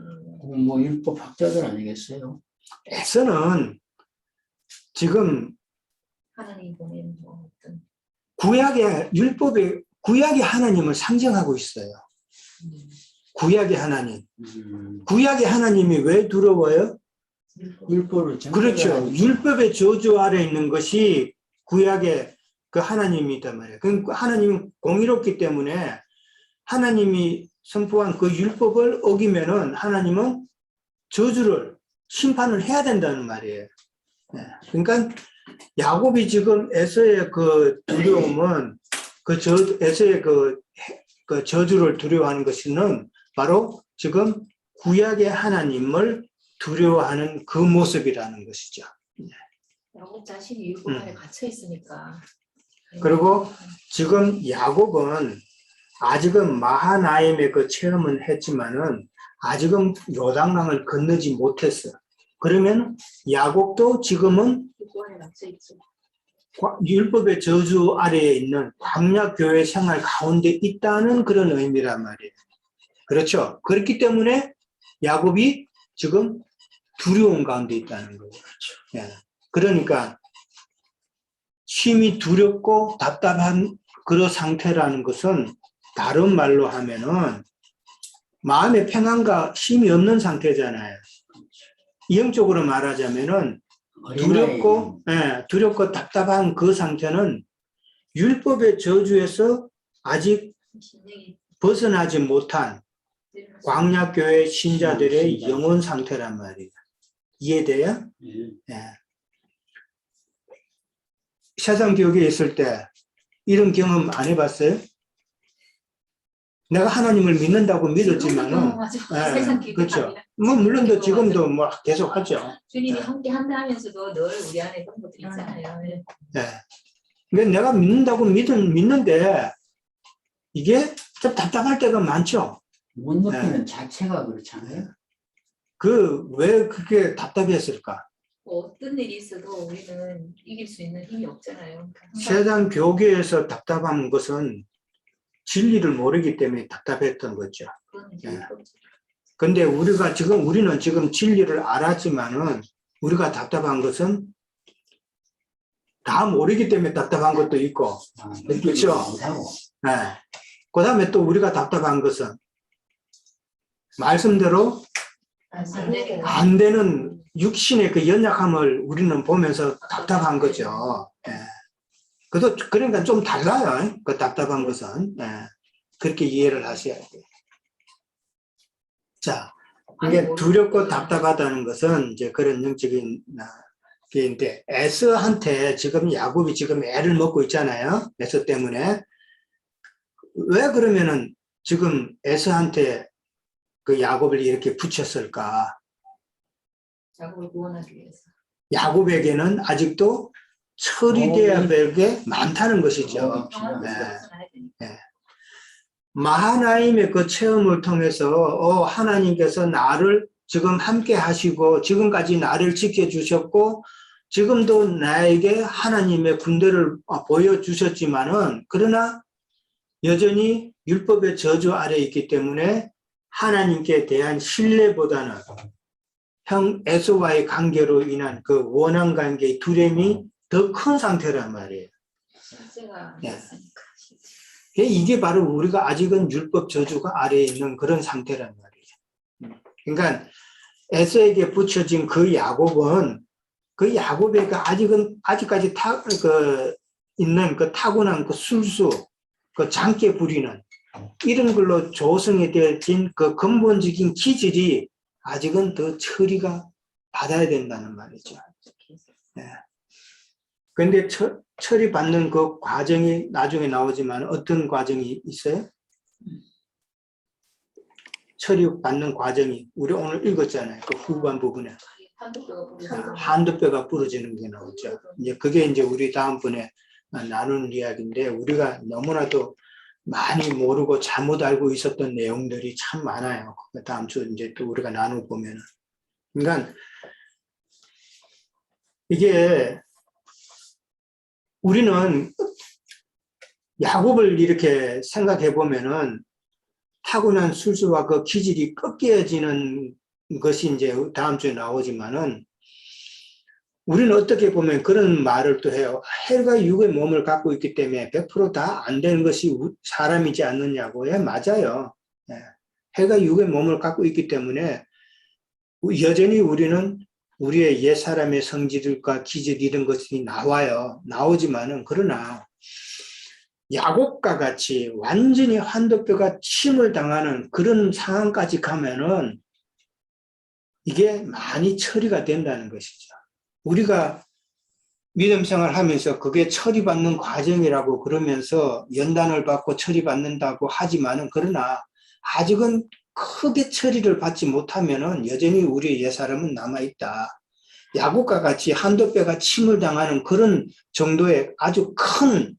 뭐 율법 학자들 아니겠어요? 에서는 지금 하나님 보낸 뭐 어떤 구약의 하나님을 상징하고 있어요. 구약의 하나님. 구약의 하나님이 왜 두려워요? 율법을 그렇죠. 율법의 저주 아래 있는 것이 구약의 그 하나님이단 말이에요. 그러니까 하나님은 공의롭기 때문에 하나님이 선포한 그 율법을 어기면은 하나님은 저주를 심판을 해야 된다는 말이에요. 그러니까 야곱이 지금 에서의 그 두려움은 에서의 그 저주를 두려워하는 것은 바로 지금 구약의 하나님을 두려워하는 그 모습이라는 것이죠. 야곱 자신이 율법 안에 갇혀 있으니까. 그리고 지금 야곱은 아직은 마하나임의 그 체험은 했지만은 아직은 요단강을 건너지 못했어. 그러면 야곱도 지금은 율법 안에 갇혀 있죠. 율법의 저주 아래에 있는 광야 교회 생활 가운데 있다는 그런 의미란 말이에요. 그렇죠. 그렇기 때문에 야곱이 지금 두려움 가운데 있다는 거죠. 그러니까 심히 두렵고 답답한 그런 상태라는 것은 다른 말로 하면은 마음의 평안과 힘이 없는 상태잖아요. 영적으로 말하자면은 두렵고 답답한 그 상태는 율법의 저주에서 아직 벗어나지 못한 광야교회 신자들의 영혼 상태란 말이에요. 이해돼요? 세상 교육에 있을 때 이런 경험 안 해봤어요? 내가 하나님을 믿는다고 믿었지만은, 그렇죠. 뭐 물론 지금도 뭐 계속 하죠. 주님이 함께 한다 하면서도 늘 우리 안에 그런 것들이 있잖아요. 근데 내가 믿는다고 믿는데 이게 좀 답답할 때가 많죠. 못 느끼는 자체가 그렇잖아요. 왜 그렇게 답답했을까? 뭐 어떤 일이 있어도 우리는 이길 수 있는 힘이 없잖아요. 세상 교계에서 답답한 것은 진리를 모르기 때문에 답답했던 거죠. 근데 우리는 지금 진리를 알았지만은 우리가 답답한 것은 다 모르기 때문에 답답한 것도 있고, 그렇죠? 그 다음에 또 우리가 답답한 것은 말씀대로 안 되는 육신의 그 연약함을 우리는 보면서 답답한 거죠. 그러니까 좀 달라요. 그 답답한 것은. 그렇게 이해를 하셔야 돼요. 자, 이게 두렵고 답답하다는 것은 이제 그런 영적인 게인데, 에서한테 지금 야곱이 지금 애를 먹고 있잖아요. 에서 때문에. 왜 그러면은 지금 에서한테 그 야곱을 이렇게 붙였을까? 야곱을 구원하기 위해서. 야곱에게는 아직도 처리돼야 될 게 많다는 것이죠. 마하나임의 그 체험을 통해서 하나님께서 나를 지금 함께 하시고 지금까지 나를 지켜주셨고 지금도 나에게 하나님의 군대를 보여주셨지만은 그러나 여전히 율법의 저주 아래에 있기 때문에 하나님께 대한 신뢰보다는 형 에서와의 관계로 인한 그 원한 관계의 두려움이 더 큰 상태란 말이에요. 이게 바로 우리가 아직은 율법 저주가 아래에 있는 그런 상태란 말이에요. 그러니까 에서에게 붙여진 그 야곱은 그 야곱에게 아직까지 있는 그 타고난 그 술수, 그 장깨 부리는 이런 걸로 조성이 되어진 그 근본적인 기질이 아직은 더 처리가 받아야 된다는 말이죠. 근데 처리받는 그 과정이 나중에 나오지만 어떤 과정이 있어요? 처리받는 과정이 우리 오늘 읽었잖아요. 그 후반 부분에 한도뼈가 부러지는 한두 뼈가 부러지는 게 나오죠. 이제 그게 이제 우리 다음번에 나누는 이야기인데 우리가 너무나도 많이 모르고 잘못 알고 있었던 내용들이 참 많아요. 그 다음 주 이제 또 우리가 나누고 보면은. 그러니까 이게 우리는 야곱을 이렇게 생각해 보면은 타고난 술수와 그 기질이 꺾여지는 것이 이제 다음 주에 나오지만은 우리는 어떻게 보면 그런 말을 또 해요. 헬과 육의 몸을 갖고 있기 때문에 100% 다 안 되는 것이 사람이지 않느냐고. 예, 맞아요. 예. 헬과 육의 몸을 갖고 있기 때문에 여전히 우리는 우리의 옛사람의 성질과 기질 이런 것이 나와요. 나오지만은 그러나 야곱과 같이 완전히 한도뼈가 침을 당하는 그런 상황까지 가면은 이게 많이 처리가 된다는 것이죠. 우리가 믿음 생활하면서 그게 처리받는 과정이라고 그러면서 연단을 받고 처리받는다고 하지만은 그러나 아직은 크게 처리를 받지 못하면은 여전히 우리의 옛사람은 남아있다. 야곱과 같이 한도뼈가 침을 당하는 그런 정도의 아주 큰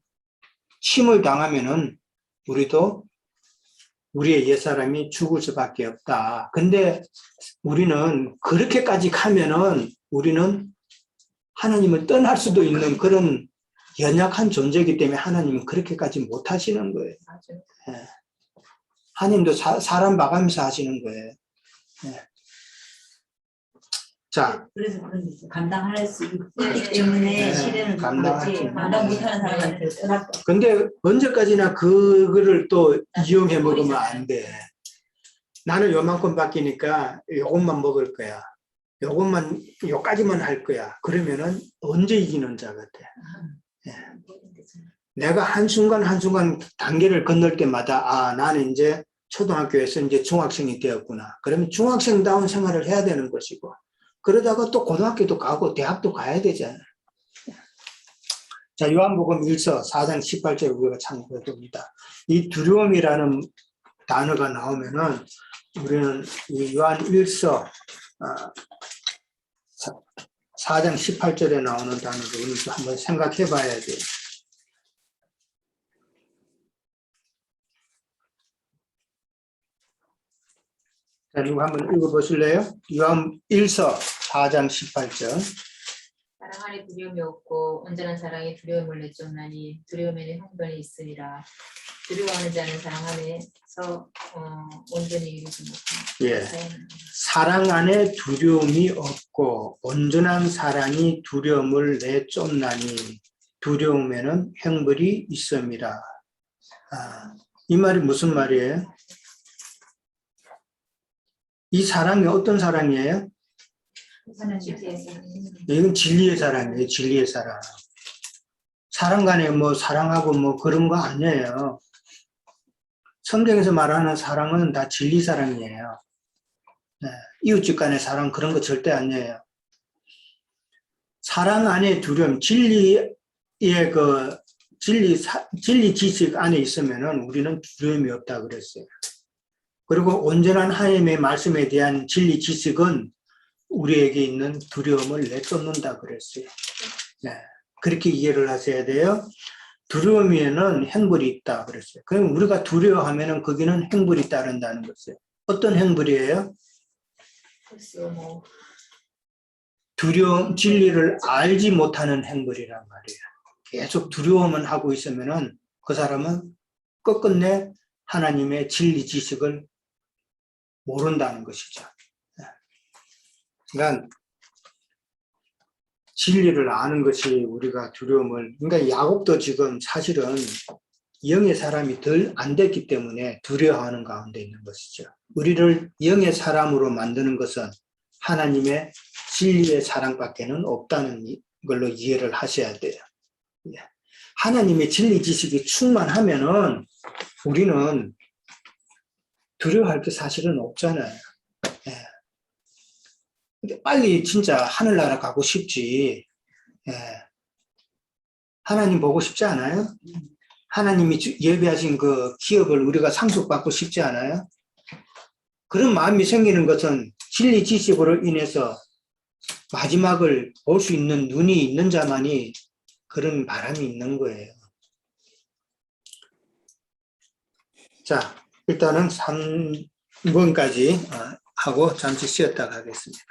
침을 당하면은 우리도 우리의 옛사람이 죽을 수밖에 없다. 근데 우리는 그렇게까지 가면은 우리는 하나님을 떠날 수도 있는 그런 연약한 존재이기 때문에 하나님은 그렇게까지 못 하시는 거예요. 맞아요. 예. 하나님도 사람 봐가면서 하시는 거예요. 예. 자, 그래서 그런 게 있어. 감당할 수 있기 네, 때문에 네, 시련을 감당할 수 못하지. 있는. 감당 못하는 사람한테 떠날 거. 근데 언제까지나 그거를 또 이용해 먹으면 안 돼. 나는 요만큼 바뀌니까 요것만 먹을 거야. 요것만, 요까지만 할 거야. 그러면은 언제 이기는 자 같아. 예. 내가 한순간 한순간 단계를 건널 때마다 아, 나는 이제 초등학교에서 이제 중학생이 되었구나. 그러면 중학생다운 생활을 해야 되는 것이고 그러다가 또 고등학교도 가고 대학도 가야 되잖아요. 자, 요한복음 1서 4장 18절 우리가 참고해 봅니다. 이 두려움이라는 단어가 나오면은 우리는 이 요한 1서 4장 18절에 나오는 단어를 우리도 한번 생각해 봐야 돼요. 자, 누구 한번 읽어보실래요? 요한 1서 4장 18절. 사랑 안에 두려움이 없고 온전한 사랑이 두려움을 내쫓나니 두려움에는 형벌이 있으리라. 두려워하는 자는 사랑 안에서 온전히 이루지 못합니다. 예. 사랑 안에 두려움이 없고 온전한 사랑이 두려움을 내쫓나니 두려움에는 형벌이 있음이라. 이 말이 무슨 말이에요? 이 사랑이 어떤 사랑이에요? 이건 진리의 사랑이에요. 진리의 사랑. 사랑 간에 뭐 사랑하고 뭐 그런 거 아니에요. 성경에서 말하는 사랑은 다 진리 사랑이에요. 네. 이웃집 간의 사랑 그런 거 절대 아니에요. 사랑 안에 두려움, 진리의 그 진리 지식 안에 있으면은 우리는 두려움이 없다 그랬어요. 그리고 온전한 하나님의 말씀에 대한 진리 지식은 우리에게 있는 두려움을 내쫓는다 그랬어요. 네. 그렇게 이해를 하셔야 돼요. 두려움에는 형벌이 있다 그랬어요. 그럼 우리가 두려워하면은 거기는 형벌이 따른다는 것이에요. 어떤 형벌이에요? 글쎄요, 뭐 두려움, 진리를 알지 못하는 형벌이란 말이에요. 계속 두려움만 하고 있으면은 그 사람은 끝끝내 하나님의 진리 지식을 모른다는 것이죠. 그러니까 진리를 아는 것이 우리가 두려움을, 그러니까 야곱도 지금 사실은 영의 사람이 덜 안 됐기 때문에 두려워하는 가운데 있는 것이죠. 우리를 영의 사람으로 만드는 것은 하나님의 진리의 사랑밖에는 없다는 걸로 이해를 하셔야 돼요. 하나님의 진리 지식이 충만하면은 우리는 두려워할 게 사실은 없잖아요. 근데 빨리 진짜 하늘나라 가고 싶지. 하나님 보고 싶지 않아요? 하나님이 예비하신 그 기업을 우리가 상속받고 싶지 않아요? 그런 마음이 생기는 것은 진리 지식으로 인해서 마지막을 볼 수 있는 눈이 있는 자만이 그런 바람이 있는 거예요. 자, 일단은 3번까지 하고 잠시 쉬었다 가겠습니다.